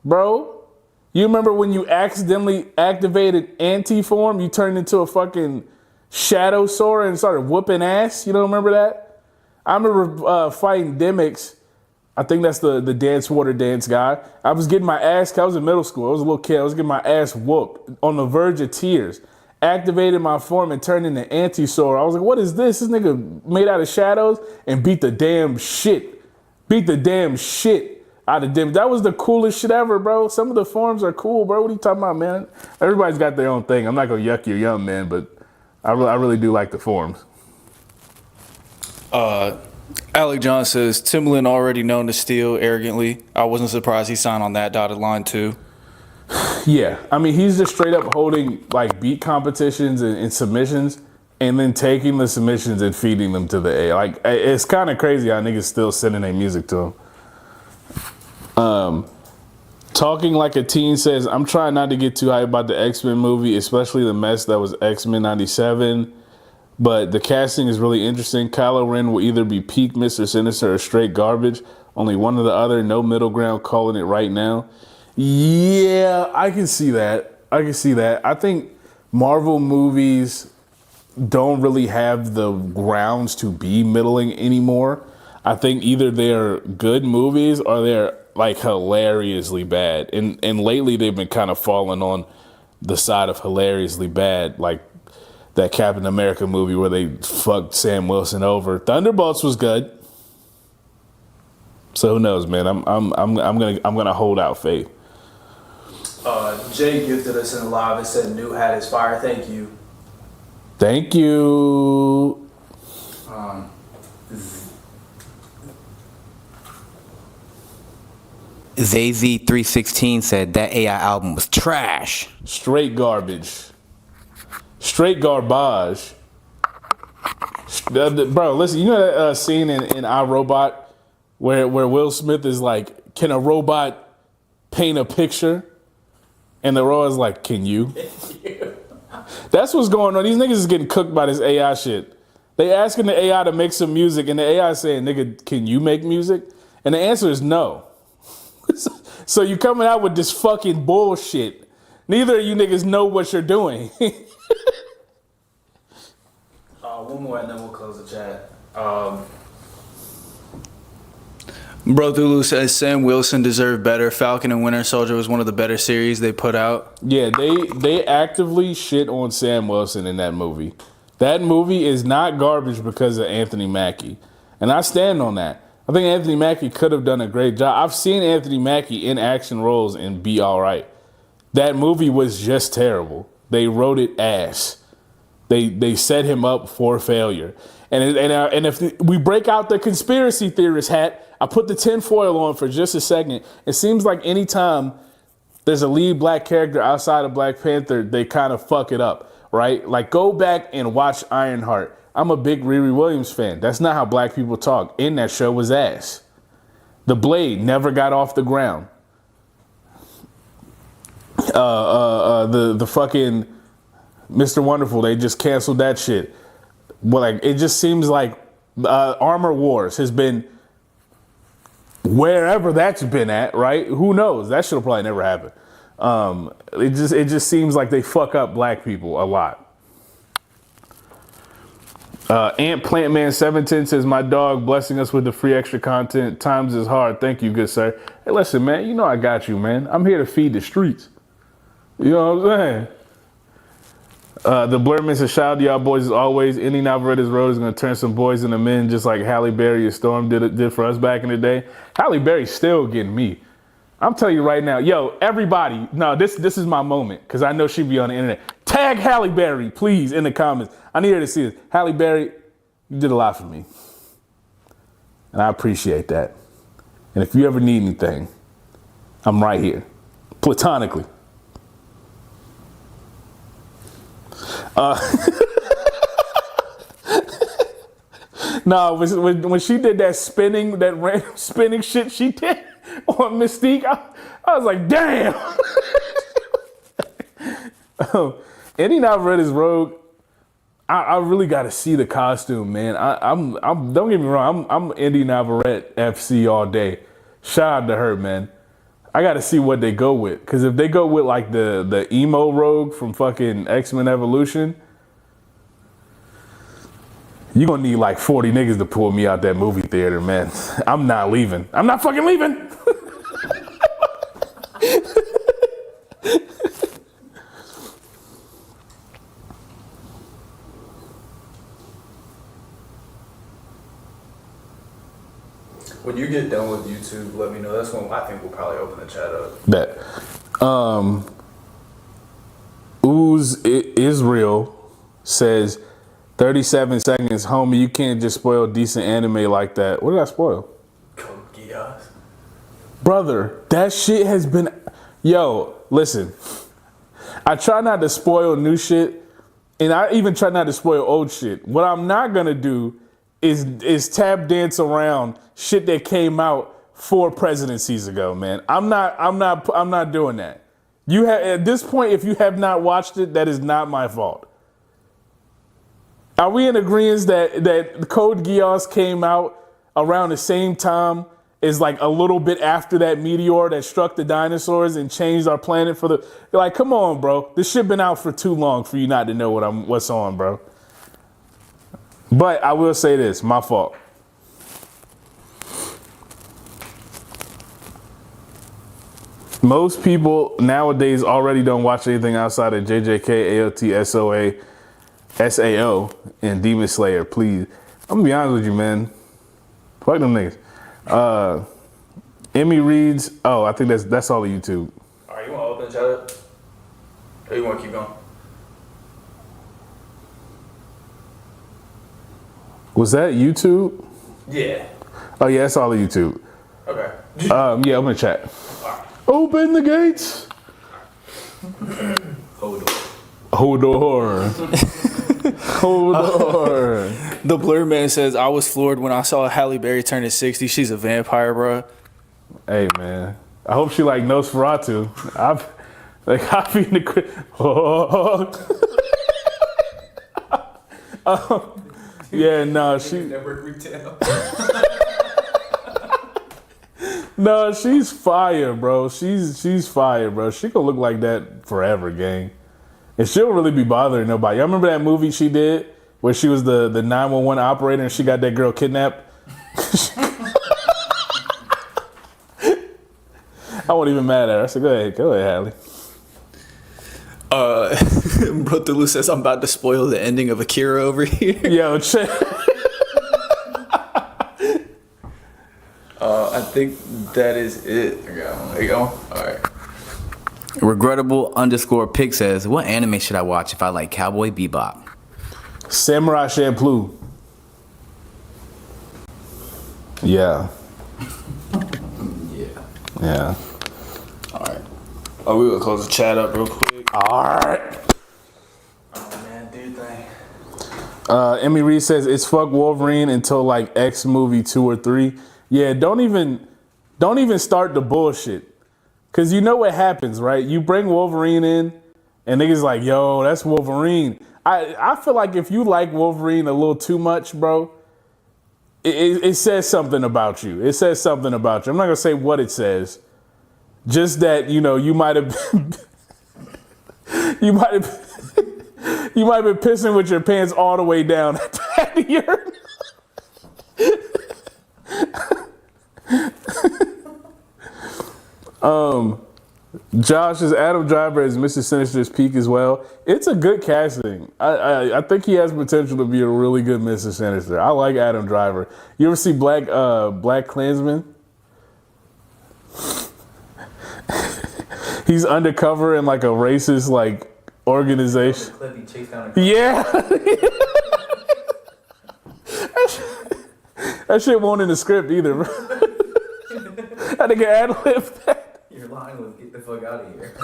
bro. You remember when you accidentally activated anti-form, you turned into a fucking Shadow Sora and started whooping ass? You don't remember that? I remember fighting Demix. I think that's the dance water dance guy. I was getting my ass, I was in middle school. I was a little kid. I was getting my ass whooped on the verge of tears. Activated my form and turned into Anti-Sora. I was like, what is this? This nigga made out of shadows and beat the damn shit out of Demix. That was the coolest shit ever, bro. Some of the forms are cool, bro. What are you talking about, man? Everybody's got their own thing. I'm not gonna yuck your yum, man, but I really do like the forms. Alec John says, Timbaland already known to steal arrogantly. I wasn't surprised he signed on that dotted line too. Yeah, I mean, he's just straight up holding like beat competitions and submissions and then taking the submissions and feeding them to the A. Like, it's kind of crazy how niggas still sending their music to him. Talking Like a Teen says, I'm trying not to get too hyped about the X-Men movie, especially the mess that was X-Men 97. But the casting is really interesting. Kylo Ren will either be peak Mr. Sinister or straight garbage. Only one or the other. No middle ground, calling it right now. Yeah, I can see that. I think Marvel movies don't really have the grounds to be middling anymore. I think either they're good movies or they're like hilariously bad. And lately they've been kind of falling on the side of hilariously bad, like that Captain America movie where they fucked Sam Wilson over. Thunderbolts was good. So who knows, man? I'm gonna hold out faith. Jay gifted us in the live and said new hat is fire. Thank you. Thank you. ZZ316 said that AI album was trash. Straight garbage. Straight garbage. Bro, listen, you know that scene in iRobot where Will Smith is like, can a robot paint a picture? And the robot's like, can you? That's what's going on. These niggas is getting cooked by this AI shit. They asking the AI to make some music, and the AI saying, nigga, can you make music? And the answer is no. So you coming out with this fucking bullshit. Neither of you niggas know what you're doing. One more and then we'll close the chat. Bro Thulu says Sam Wilson deserved better. Falcon and Winter Soldier was one of the better series they put out. Yeah, they actively shit on Sam Wilson in that movie. That movie is not garbage because of Anthony Mackie. And I stand on that. I think Anthony Mackie could have done a great job. I've seen Anthony Mackie in action roles and be all right. That movie was just terrible. They wrote it ass. They set him up for failure. And if we break out the conspiracy theorist hat, I put the tinfoil on for just a second. It seems like anytime there's a lead black character outside of Black Panther, they kind of fuck it up, right? Like, go back and watch Ironheart. I'm a big Riri Williams fan. That's not how black people talk. In that show was ass. The Blade never got off the ground. The fucking Mr. Wonderful, they just canceled that shit. Well, like, it just seems like Armor Wars has been wherever that's been at, right? Who knows? That shit'll probably never happen. It just seems like they fuck up black people a lot. Ant Plant Man 710 says, my dog blessing us with the free extra content. Times is hard. Thank you, good sir. Hey, listen, man, you know I got you, man. I'm here to feed the streets. You know what I'm saying? The Blurman says, shout out to y'all boys as always. Ending Alvareda's Road is going to turn some boys into men just like Halle Berry and Storm did for us back in the day. Halle Berry's still getting me. I'm telling you right now, yo, everybody, no, this is my moment because I know she'd be on the internet. Tag Halle Berry, please, in the comments. I need her to see this. Halle Berry, You did a lot for me. And I appreciate that. And if you ever need anything, I'm right here. Platonically. No, when she did that random spinning shit she did on Mystique, I was like, damn. Eddie Navarrete is Rogue. I really got to see the costume, man. I'm don't get me wrong. I'm Indy Navarrete FC all day. Shout out to her, man. I got to see what they go with, because if they go with like the emo Rogue from fucking X-Men Evolution, you gonna need like 40 niggas to pull me out that movie theater, man. I'm not leaving. I'm not fucking leaving. When you get done with YouTube, let me know. That's when I think we'll probably open the chat up. That. Ooze Israel says 37 seconds, homie, you can't just spoil decent anime like that. What did I spoil? Code Geass. Brother, that shit has been... Yo, listen. I try not to spoil new shit, and I even try not to spoil old shit. What I'm not gonna do is tap dance around shit that came out 4 presidencies ago, man. I'm not doing that. You have, at this point, if you have not watched it, that is not my fault. Are we in agreement that Code Geass came out around the same time as like a little bit after that meteor that struck the dinosaurs and changed our planet for the... Like, come on, bro. This shit been out for too long for you not to know what's on, bro. But I will say this, my fault. Most people nowadays already don't watch anything outside of JJK, AOT, SOA, SAO, and Demon Slayer, please. I'm gonna be honest with you, man. Fuck them niggas. Emmy reads, oh, I think that's all of YouTube. All right, you want to open the chat up? Or you want to keep going? Was that YouTube? Yeah. Oh yeah, that's all of YouTube. Okay. Yeah, open the chat. Open the gates. Hold on. Hold on. Hold on. The Blur Man says, I was floored when I saw Halle Berry turning 60. She's a vampire, bro. Hey man, I hope she like Nosferatu. I've been in the yeah, no, Network retail. no, she's fire, bro. She's fire, bro. She gonna look like that forever, gang. And she'll really be bothering nobody. Y'all remember that movie she did where she was the 911 operator and she got that girl kidnapped? I wasn't even mad at her. I said, go ahead, Hallie. Bro Tulu says, I'm about to spoil the ending of Akira over here. Yo, check. I think that is it. There you go. All right. Regrettable_pic says, what anime should I watch if I like Cowboy Bebop? Samurai Champloo. Yeah. Yeah. All right. Oh, we gonna close the chat up real quick. All right. Oh man, do your thing. Emmy Reed says it's fuck Wolverine until like X movie 2 or 3. Yeah, don't even start the bullshit. Cause you know what happens, right? You bring Wolverine in and niggas like, yo, that's Wolverine. I feel like if you like Wolverine a little too much, bro, it says something about you. It says something about you. I'm not gonna say what it says. Just that, you know, you might have you might have been pissing with your pants all the way down at the urinal. Josh's Adam Driver as Mr. Sinister's peak as well. It's a good casting. I think he has potential to be a really good Mr. Sinister. I like Adam Driver. You ever see Black Klansman? He's undercover in like a racist like organization. Yeah. That shit won't in the script either, bro. That nigga ad-libbed that. Your line was get the fuck out of here.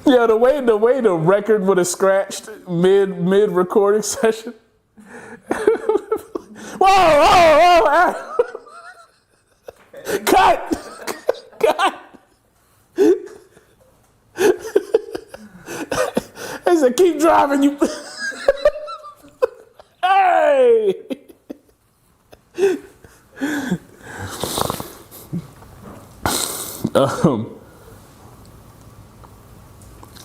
Yeah, the way the record would have scratched mid recording session. Whoa! Cut! I said, keep driving, you. Hey!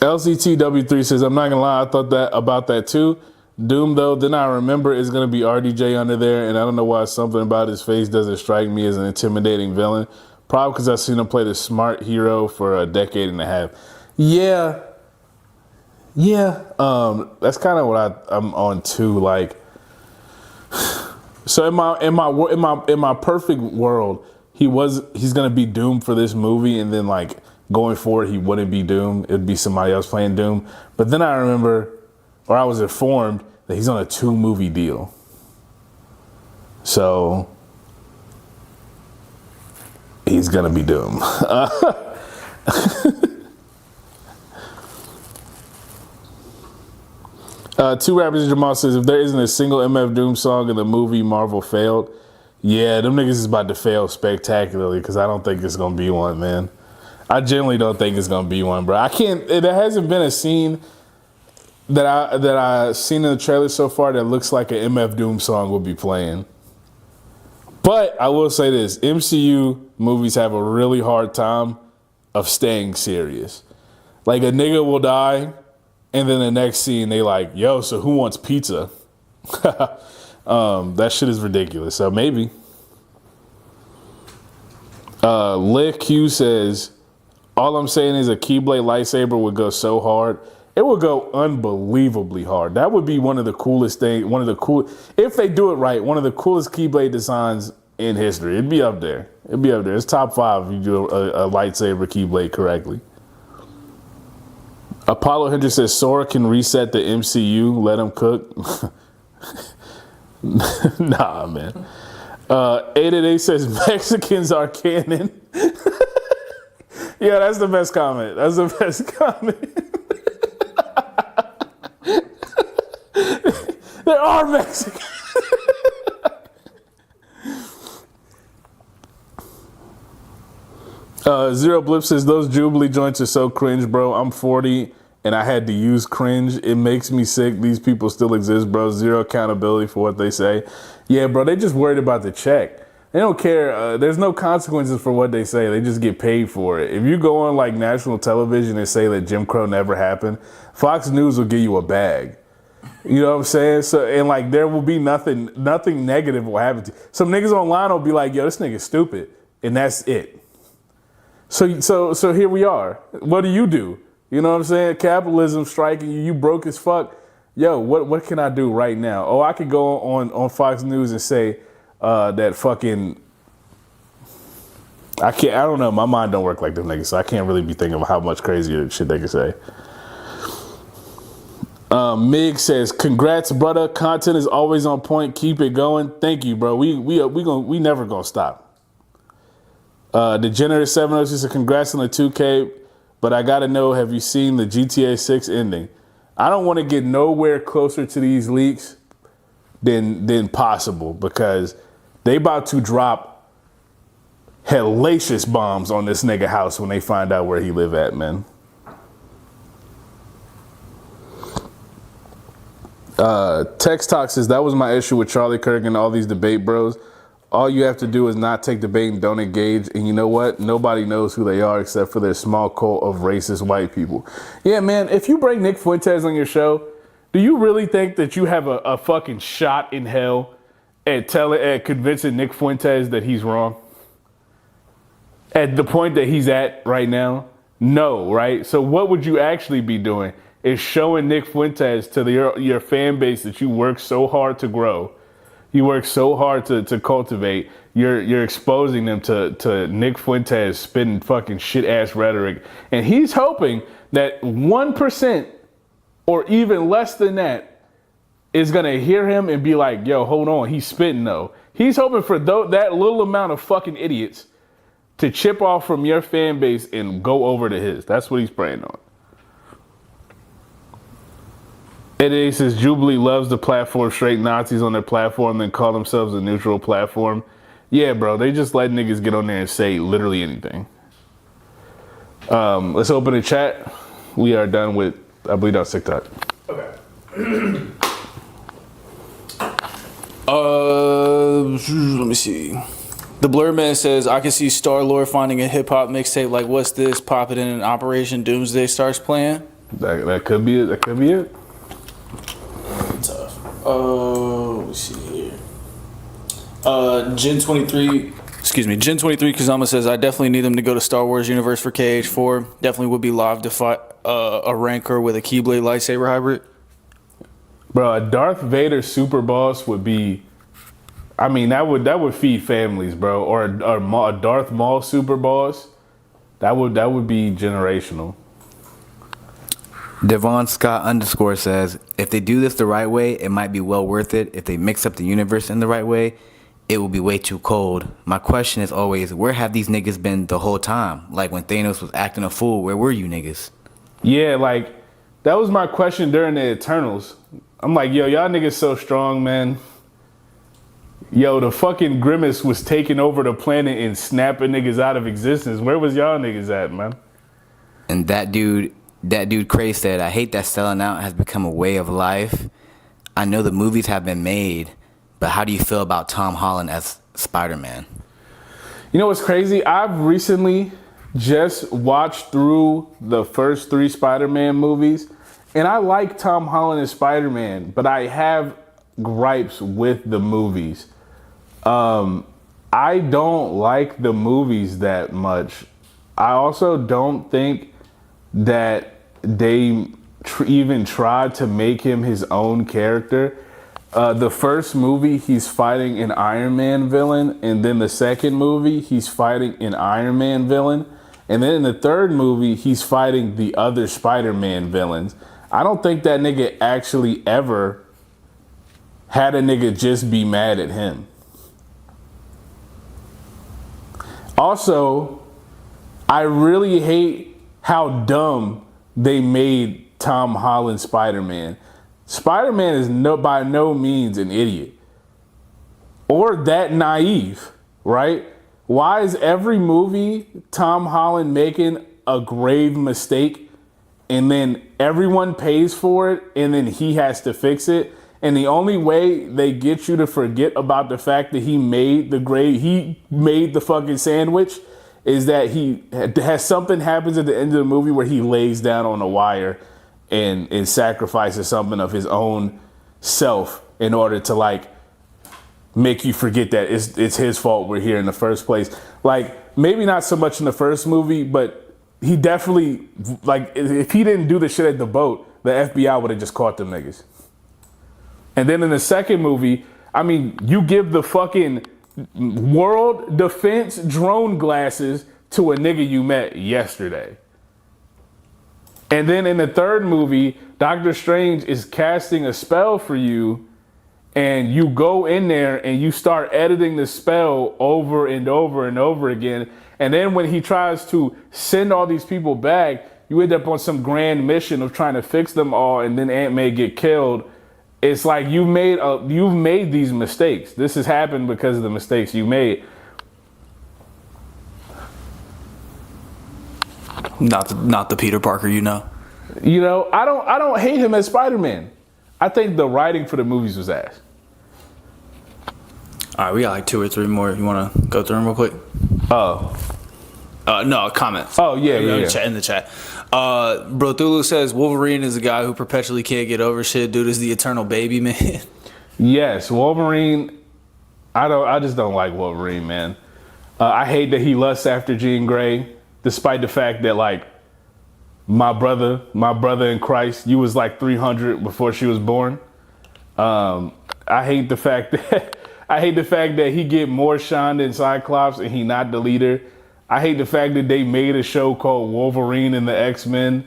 LCTW3 says, I'm not gonna lie, I thought that about that too. Doom though, then I remember it's gonna be RDJ under there, and I don't know why something about his face doesn't strike me as an intimidating villain. Probably because I've seen him play the smart hero for a decade and a half. Yeah. That's kind of what I'm on too. Like, so in my perfect world, he's gonna be Doom for this movie, and then like going forward, he wouldn't be Doom. It'd be somebody else playing Doom. But then I remember, or I was informed that he's on a 2-movie deal. So he's gonna be Doom. Two Rappers Jamal says, if there isn't a single MF Doom song in the movie, Marvel failed. Yeah, them niggas is about to fail spectacularly because I don't think it's gonna be one, man. I genuinely don't think it's gonna be one, bro. There hasn't been a scene that I seen in the trailer so far that looks like an MF Doom song will be playing. But I will say this, MCU movies have a really hard time of staying serious. Like, a nigga will die, and then the next scene they like, yo, so who wants pizza? That shit is ridiculous. So maybe. Lick Q says, all I'm saying is a Keyblade lightsaber would go so hard. It would go unbelievably hard. That would be one of the coolest things, if they do it right, one of the coolest Keyblade designs in history. It'd be up there. It's top 5 if you do a lightsaber Keyblade correctly. Apollo Hendricks says, Sora can reset the MCU, let him cook. Nah, man. 888 says, Mexicans are canon. Yeah, that's the best comment. There are Mexicans. Zero Blip says, those Jubilee joints are so cringe, bro. I'm 40 and I had to use cringe. It makes me sick. These people still exist, bro. Zero accountability for what they say. Yeah, bro, they just worried about the check. They don't care. There's no consequences for what they say. They just get paid for it. If you go on like national television and say that Jim Crow never happened, Fox News will give you a bag. You know what I'm saying? So, and like, there will be nothing negative will happen to you. Some niggas online will be like, yo, this nigga's stupid. And that's it. So here we are. What do? You know what I'm saying? Capitalism striking you. You broke as fuck. Yo, what can I do right now? Oh, I could go on Fox News and say that fucking, I don't know. My mind don't work like them niggas, so I can't really be thinking of how much crazier shit they can say. Mig says, congrats, brother. Content is always on point. Keep it going. Thank you, bro. We never gonna stop. Degenerate 706 says, congrats on the 2K, but I gotta know, have you seen the GTA 6 ending? I don't want to get nowhere closer to these leaks than possible, because they about to drop hellacious bombs on this nigga house when they find out where he live at, man. Text Talk says, that was my issue with Charlie Kirk and all these debate bros. All you have to do is not take debate and don't engage. And you know what? Nobody knows who they are except for their small cult of racist white people. Yeah, man, if you bring Nick Fuentes on your show, do you really think that you have a fucking shot in hell at convincing Nick Fuentes that he's wrong? At the point that he's at right now? No, right? So what would you actually be doing? Is showing Nick Fuentes to your fan base that you work so hard to grow. You work so hard to cultivate. You're exposing them to Nick Fuentes spitting fucking shit ass rhetoric. And he's hoping that 1% or even less than that is gonna hear him and be like, yo, hold on, he's spitting though. He's hoping for that little amount of fucking idiots to chip off from your fan base and go over to his. That's what he's praying on. Eddie says Jubilee loves the platform straight Nazis on their platform, then call themselves a neutral platform. Yeah, bro, they just let niggas get on there and say literally anything. Let's open the chat. We are done with, I believe that's TikTok. Okay. Let me see. The Blur Man says, I can see Star-Lord finding a hip-hop mixtape like What's This, pop it in and Operation Doomsday starts playing. That could be it. That could be it. Tough. Let me see here. Gen 23 Kazama says, I definitely need them to go to Star Wars universe for KH4. Definitely would be live to fight a Rancor with a Keyblade lightsaber hybrid. Bro, a Darth Vader super boss would be, I mean, that would feed families, bro. Or a Darth Maul super boss, that would be generational. Devon Scott _ says, if they do this the right way, it might be well worth it. If they mix up the universe in the right way, it will be way too cold. My question is always, where have these niggas been the whole time? Like when Thanos was acting a fool, where were you niggas? Yeah, like, that was my question during the Eternals. I'm like, yo, y'all niggas so strong, man. Yo, the fucking Grimace was taking over the planet and snapping niggas out of existence. Where was y'all niggas at, man? And that dude Cray said, I hate that selling out has become a way of life. I know the movies have been made, but how do you feel about Tom Holland as Spider-Man? You know what's crazy? I've recently just watched through the first 3 Spider-Man movies, and I like Tom Holland as Spider-Man, but I have gripes with the movies. I don't like the movies that much. I also don't think that they even tried to make him his own character. The first movie, he's fighting an Iron Man villain, and then the second movie, he's fighting an Iron Man villain, and then in the third movie, he's fighting the other Spider-Man villains. I don't think that nigga actually ever had a nigga just be mad at him. Also, I really hate how dumb they made Tom Holland Spider-Man. Spider-Man is by no means an idiot or that naive, right? Why is every movie Tom Holland making a grave mistake and then everyone pays for it and then he has to fix it? And the only way they get you to forget about the fact that he made the fucking sandwich is that something happens at the end of the movie where he lays down on a wire and sacrifices something of his own self in order to like make you forget that it's his fault we're here in the first place. Like maybe not so much in the first movie, but he definitely, like, if he didn't do the shit at the boat, the FBI would have just caught them niggas. And then in the second movie, I mean, you give the fucking world defense drone glasses to a nigga you met yesterday. And then in the third movie, Doctor Strange is casting a spell for you, and you go in there and you start editing the spell over and over and over again. And then when he tries to send all these people back, you end up on some grand mission of trying to fix them all, and then Aunt May get killed. It's like you've made these mistakes. This has happened because of the mistakes you made. Not the Peter Parker, you know. You know, I don't hate him as Spider-Man. I think the writing for the movies was ass. All right, we got like 2 or 3 more. You want to go through them real quick? Oh. No, comment. Oh, yeah. In the chat. Bro Thulu says Wolverine is a guy who perpetually can't get over shit. Dude is the eternal baby, man. Yes, Wolverine. I just don't like Wolverine, man. I hate that he lusts after Jean Grey, despite the fact that, like, my brother in Christ, you was like 300 before she was born. I hate the fact that he get more shine than Cyclops and he not the leader. I hate the fact that they made a show called Wolverine and the X-Men.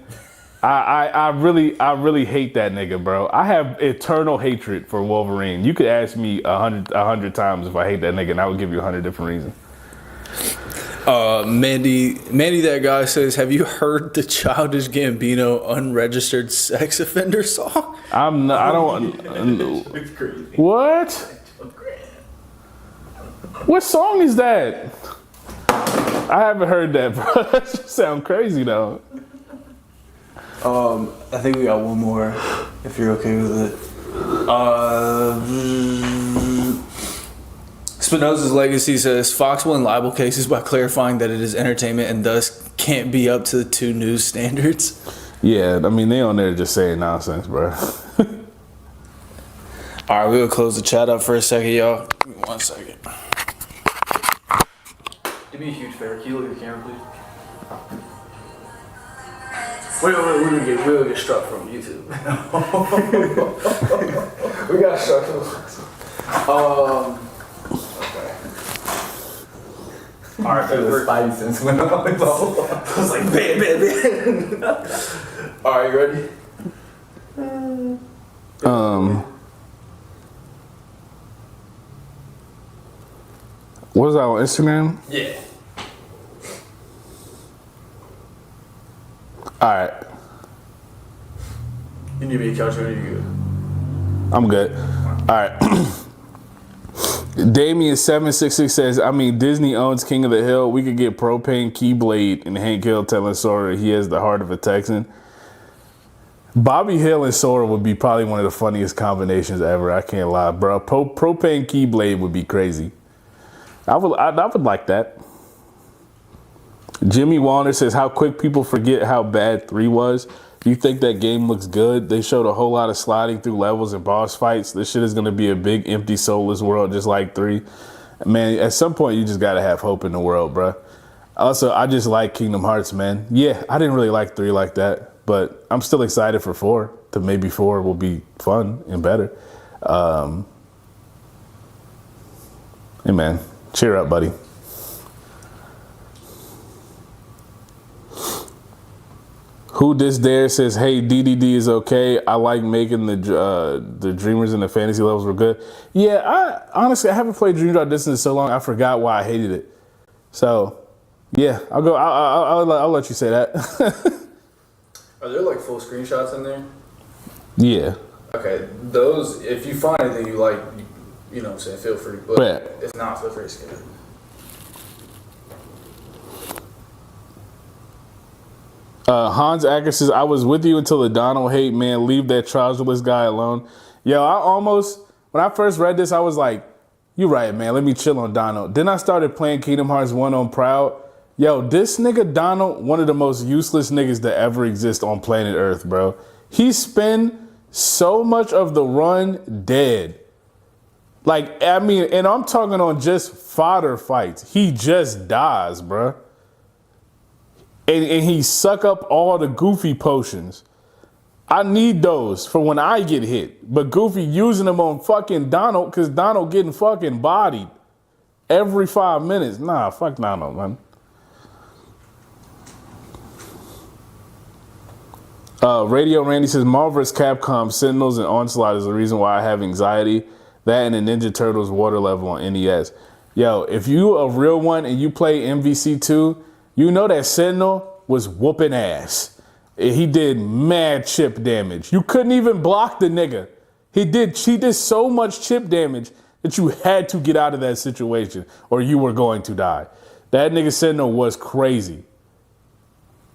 I really hate that nigga, bro. I have eternal hatred for Wolverine. You could ask me 100 times if I hate that nigga, and I would give you 100 different reasons. Mandy, that guy says, have you heard the Childish Gambino unregistered sex offender song? I don't. What? What song is that? I haven't heard that, bro. That just sound crazy though. I think we got one more, if you're okay with it. Spinoza's Legacy says, Fox won libel cases by clarifying that it is entertainment and thus can't be up to the 2 News standards. Yeah, I mean, they on there just saying nonsense, bro. All right, we'll close the chat up for a second, y'all. Give me 1 second. Do me a huge favor. Can you look at the camera, please? We'll get struck from YouTube. We got struck from okay. Alright, The Spidey sense went on. I was like, bam, bam, bam. Alright, you ready? What was that on Instagram? Yeah. All right, You need me to couch or are you good? I'm good. All right. Damien766 says, I mean, Disney owns King of the Hill. We could get Propane, Keyblade, and Hank Hill telling Sora he has the heart of a Texan. Bobby Hill and Sora would be probably one of the funniest combinations ever. I can't lie, bro. Propane, Keyblade would be crazy. I would like that. Jimmy Warner says, how quick people forget how bad 3 was. You think that game looks good? They showed a whole lot of sliding through levels and boss fights. This shit is going to be a big, empty, soulless world just like 3. Man, at some point, you just got to have hope in the world, bro. Also, I just like Kingdom Hearts, man. Yeah, I didn't really like 3 like that, but I'm still excited for 4. To maybe 4 will be fun and better. Hey, man, cheer up, buddy. Who This Dare says, hey, DDD is okay. I like making the Dreamers and the fantasy levels were good. Yeah, I honestly haven't played Dream Drop Distance in so long. I forgot why I hated it. So, yeah, I'll let you say that. Are there like full screenshots in there? Yeah. Okay, those, if you find anything you like, you know what I'm saying, feel free. But Yeah. if not, feel free to skip it. Hans Acker says, I was with you until the Donald hate, man. Leave that trouserless guy alone. Yo, when I first read this, I was like, you right, man. Let me chill on Donald. Then I started playing Kingdom Hearts 1 on Proud. Yo, this nigga Donald, one of the most useless niggas to ever exist on planet Earth, bro. He spent so much of the run dead. Like, I mean, and I'm talking on just fodder fights. He just dies, bro. And he suck up all the Goofy potions. I need those for when I get hit. But Goofy using them on fucking Donald because Donald getting fucking bodied every 5 minutes. Nah, fuck Donald, man. Radio Randy says, Marvel vs. Capcom, Sentinels, and Onslaught is the reason why I have anxiety. That and the Ninja Turtles water level on NES. Yo, if you a real one and you play MVC2, you know that Sentinel was whooping ass. He did mad chip damage. You couldn't even block the nigga. He did so much chip damage that you had to get out of that situation or you were going to die. That nigga Sentinel was crazy.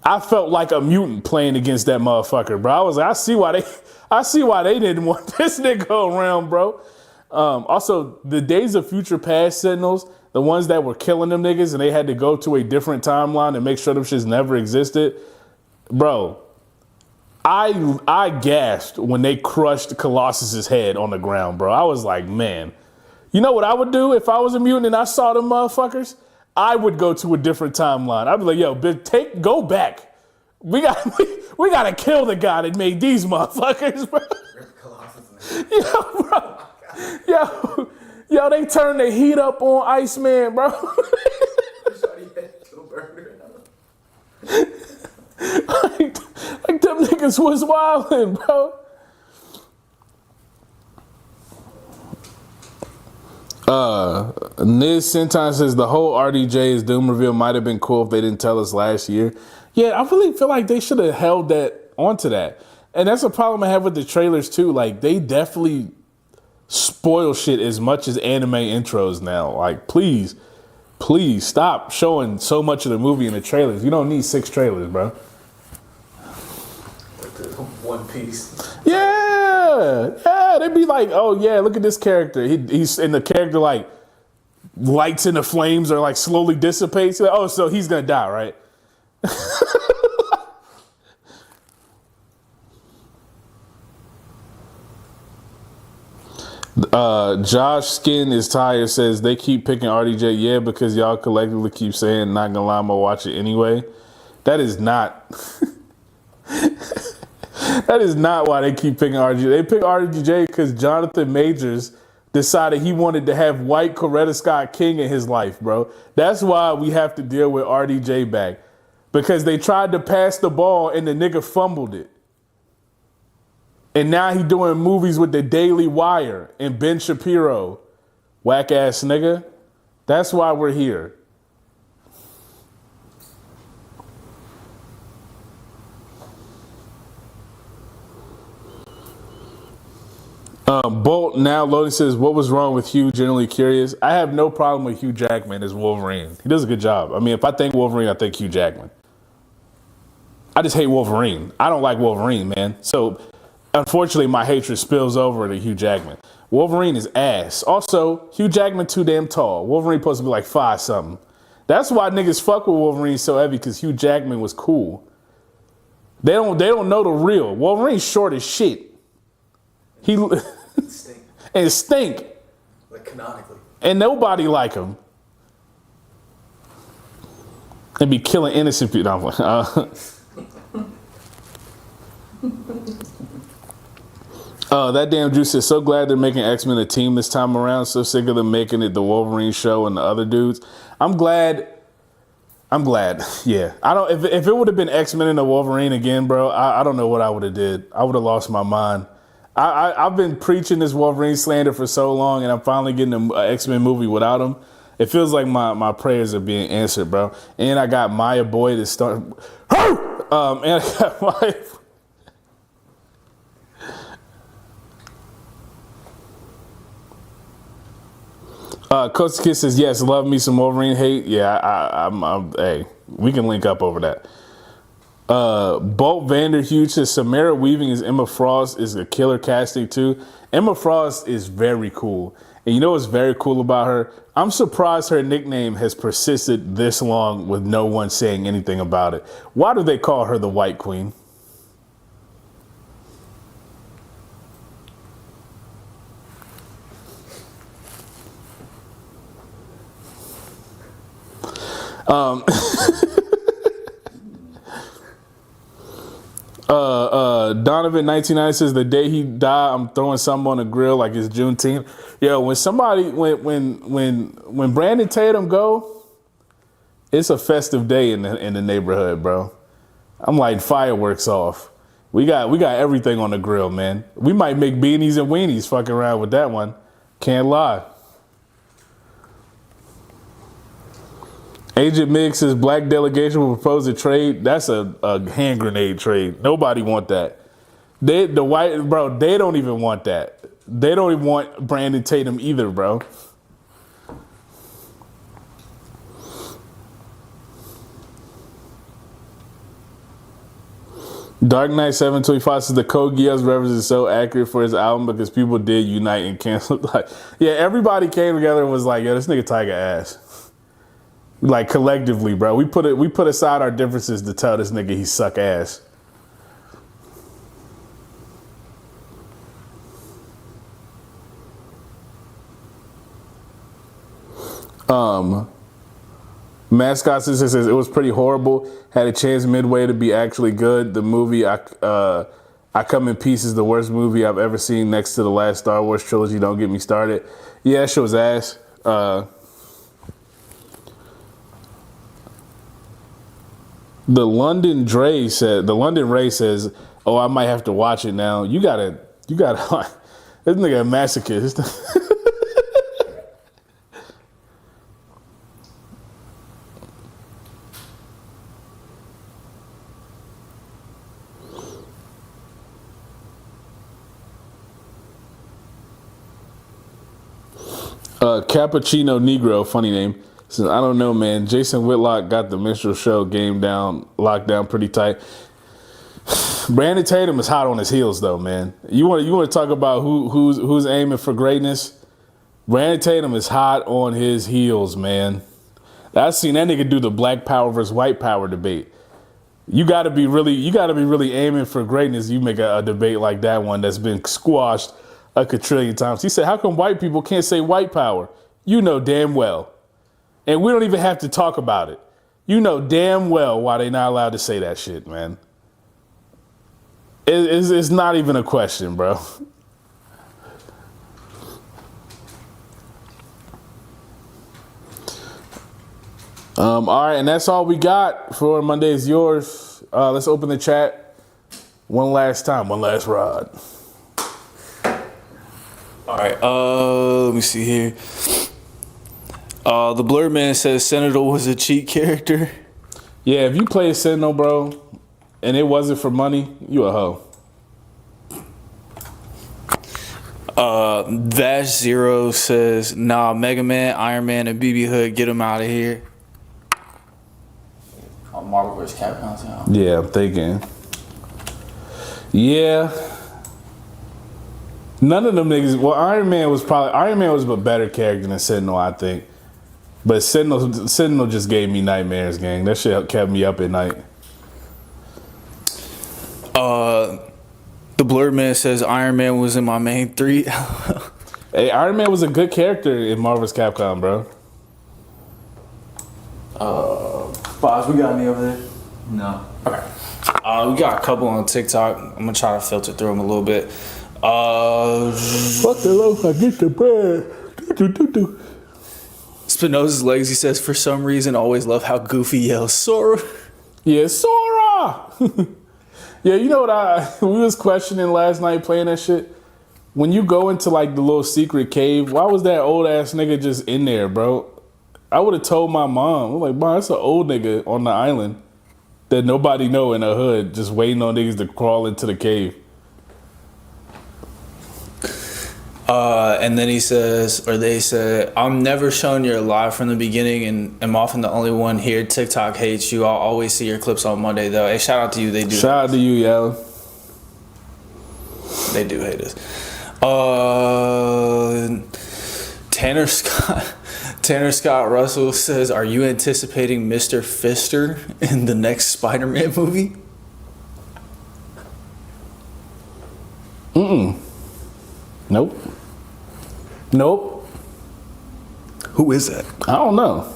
I felt like a mutant playing against that motherfucker, bro. I was like, I see why they didn't want this nigga around, bro. Also, the Days of Future Past Sentinels, the ones that were killing them niggas and they had to go to a different timeline and make sure them shits never existed. Bro, I gasped when they crushed Colossus's head on the ground, bro. I was like, man, you know what I would do if I was a mutant and I saw them motherfuckers? I would go to a different timeline. I'd be like, yo, bitch, go back. We gotta kill the guy that made these motherfuckers, bro. Yo, bro. Yo, they turned the heat up on Iceman, bro. like Them niggas was wildin', bro. Niz Senton says the whole RDJ's Doom reveal might have been cool if they didn't tell us last year. Yeah, I really feel like they should have held that onto that. And that's a problem I have with the trailers too. Like, they definitely spoil shit as much as anime intros now. Like, please stop showing so much of the movie in the trailers. You don't need 6 trailers, bro. Like the One Piece. Yeah, they'd be like, oh yeah, look at this character. He's and the character like lights in the flames or like slowly dissipates. Like, oh, so he's gonna die, right? Josh Skin is tired says they keep picking RDJ, yeah, because y'all collectively keep saying not gonna lie, I'm gonna watch it anyway. That is not that is not why they keep picking RDJ. They pick RDJ because Jonathan Majors decided he wanted to have white Coretta Scott King in his life, bro. That's why we have to deal with RDJ back. Because they tried to pass the ball and the nigga fumbled it. And now he doing movies with the Daily Wire and Ben Shapiro. Whack ass nigga. That's why we're here. Bolt now loading says, what was wrong with Hugh? Generally curious. I have no problem with Hugh Jackman as Wolverine. He does a good job. I mean, if I think Wolverine, I think Hugh Jackman. I just hate Wolverine. I don't like Wolverine, man. So unfortunately, my hatred spills over to Hugh Jackman. Wolverine is ass. Also, Hugh Jackman too damn tall. Wolverine supposed to be like 5 something. That's why niggas fuck with Wolverine so heavy, because Hugh Jackman was cool. They don't know the real. Wolverine's short as shit. He Stink. and stink. Like canonically. And nobody like him. And be killing innocent people. That damn juice is so glad they're making X-Men a team this time around. So sick of them making it the Wolverine show and the other dudes. I'm glad. Yeah. I don't. If it would have been X-Men and the Wolverine again, bro, I don't know what I would have did. I would have lost my mind. I've been preaching this Wolverine slander for so long, and I'm finally getting an X-Men movie without him. It feels like my prayers are being answered, bro. And I got Maya Boy to start. And I got Maya. Coach Kiss says, yes, love me some Wolverine hate. Yeah, I'm hey, we can link up over that. Bolt Vanderhuge says Samara Weaving as Emma Frost is a killer casting too. Emma Frost is very cool. And you know what's very cool about her? I'm surprised her nickname has persisted this long with no one saying anything about it. Why do they call her the White Queen? Donovan 1990 says the day he died, I'm throwing something on the grill like it's Juneteenth. Yo, when Brandon Tatum go, it's a festive day in the neighborhood, bro. I'm lighting fireworks off. We got everything on the grill, man. We might make beanies and weenies fucking around with that one. Can't lie. Agent Mix says black delegation will propose a trade. That's a hand grenade trade. Nobody want that. They don't even want that. They don't even want Brandon Tatum either, bro. Dark Knight 725 says the Code Geass reference is so accurate for his album because people did unite and cancel. Like, yeah, everybody came together and was like, yo, this nigga Tiger ass. Like collectively, bro. We put aside our differences to tell this nigga he suck ass. Mascot Sister says it was pretty horrible. Had a chance midway to be actually good. The movie I Come in Peace is the worst movie I've ever seen next to the last Star Wars trilogy. Don't get me started. Yeah, that shit was ass. The London Ray says, "Oh, I might have to watch it now." You gotta. This nigga a masochist. Cappuccino Negro, funny name. Says, I don't know, man. Jason Whitlock got the minstrel show game locked down pretty tight. Brandon Tatum is hot on his heels, though, man. You want to talk about who's aiming for greatness? Brandon Tatum is hot on his heels, man. I've seen that nigga do the black power versus white power debate. You gotta be really aiming for greatness. You make a debate like that one that's been squashed a quadrillion times. He said, "How come white people can't say white power?" You know damn well, and we don't even have to talk about it. You know damn well why they not allowed to say that shit, man. It's not even a question, bro. All right, and that's all we got for Monday is Yours. Let's open the chat one last time, one last rod. All right, let me see here. The Blur Man says Senator was a cheat character. Yeah, if you play a Sentinel, bro, and it wasn't for money, you a hoe. Vash Zero says, nah, Mega Man, Iron Man, and BB Hood, get them out of here. Marvel vs. Capcom now. Yeah, I'm thinking. Yeah. None of them niggas. Well, Iron Man was a better character than Sentinel, I think. But Sentinel just gave me nightmares, gang. That shit kept me up at night. The Blur Man says Iron Man was in my main 3. Hey, Iron Man was a good character in Marvel's Capcom, bro. Boz, we got any over there? No. Okay. We got a couple on TikTok. I'm gonna try to filter through them a little bit. Fuck the loaf, I get the bread. Spinoza's Legacy says, for some reason, always love how Goofy yells Sora. Yeah, Sora! Yeah, you know what we was questioning last night playing that shit? When you go into like the little secret cave, why was that old ass nigga just in there, bro? I would have told my mom. I'm like, Mom, that's an old nigga on the island that nobody know in the hood, just waiting on niggas to crawl into the cave. And then he says, or they said, I'm never showing you're live from the beginning and am often the only one here. TikTok hates you. I'll always see your clips on Monday, though. Hey, shout out to you. They do. Shout out to you, Yellen. They do hate us. Tanner Scott Russell says, are you anticipating Mr. Fister in the next Spider-Man movie? Nope. Who is that? I don't know.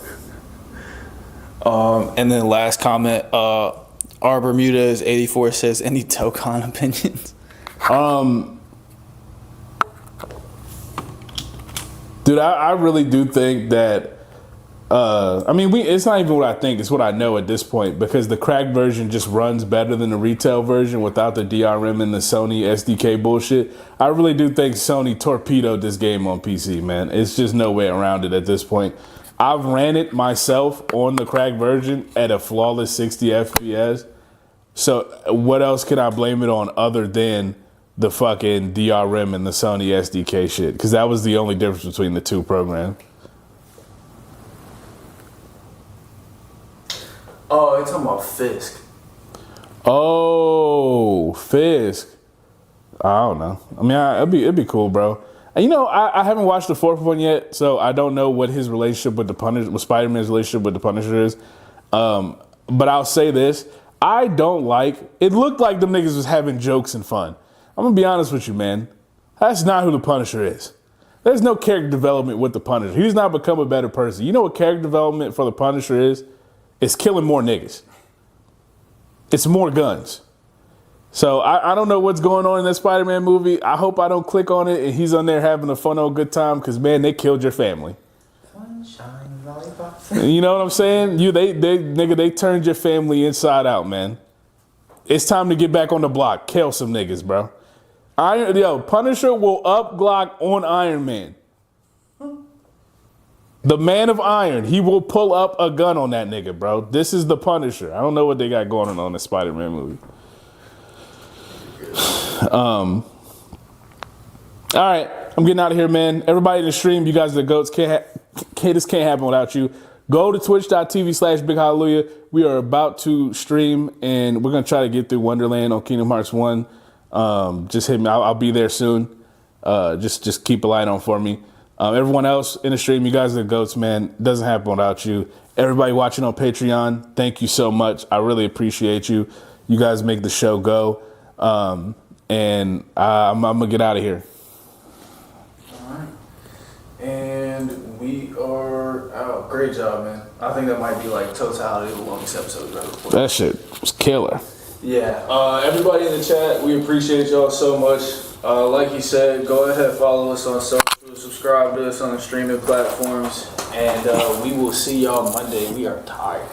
And then last comment, R Bermudez 84 says, any Tokon opinions? Dude, I really do think that, it's not even what I think, it's what I know at this point, because the cracked version just runs better than the retail version without the DRM and the Sony SDK bullshit. I really do think Sony torpedoed this game on PC, man. It's just no way around it at this point. I've ran it myself on the cracked version at a flawless 60 FPS. So what else can I blame it on other than the fucking DRM and the Sony SDK shit? Because that was the only difference between the two programs. Oh, you're talking about Fisk. Oh, Fisk. I don't know. I mean, it'd be cool, bro. And you know, I haven't watched the fourth one yet, so I don't know what his relationship with Spider-Man's relationship with the Punisher is. But I'll say this: I don't like. It looked like them niggas was having jokes and fun. I'm gonna be honest with you, man. That's not who the Punisher is. There's no character development with the Punisher. He's not become a better person. You know what character development for the Punisher is? It's killing more niggas. It's more guns. So I don't know what's going on in that Spider-Man movie. I hope I don't click on it and he's on there having a fun old good time because, man, they killed your family. Sunshine lollipop. You know what I'm saying? They turned your family inside out, man. It's time to get back on the block. Kill some niggas, bro. Punisher will up Glock on Iron Man. The Man of Iron. He will pull up a gun on that nigga, bro. This is the Punisher. I don't know what they got going on the Spider-Man movie. All right, I'm getting out of here, man. Everybody in the stream, you guys are the GOATs. This can't happen without you. Go to twitch.tv/Big Hallelujah. We are about to stream, and we're going to try to get through Wonderland on Kingdom Hearts 1. Just hit me. I'll be there soon. Just keep a light on for me. Everyone else in the stream, you guys are the GOATs, man. Doesn't happen without you. Everybody watching on Patreon, thank you so much. I really appreciate you. You guys make the show go. And I'm going to get out of here. And we are out. Great job, man. I think that might be like totality of the longest episode we've ever played. That shit was killer. Yeah. Everybody in the chat, we appreciate y'all so much. Like he said, go ahead, follow us on social, subscribe to us on the streaming platforms, and we will see y'all Monday. We are tired.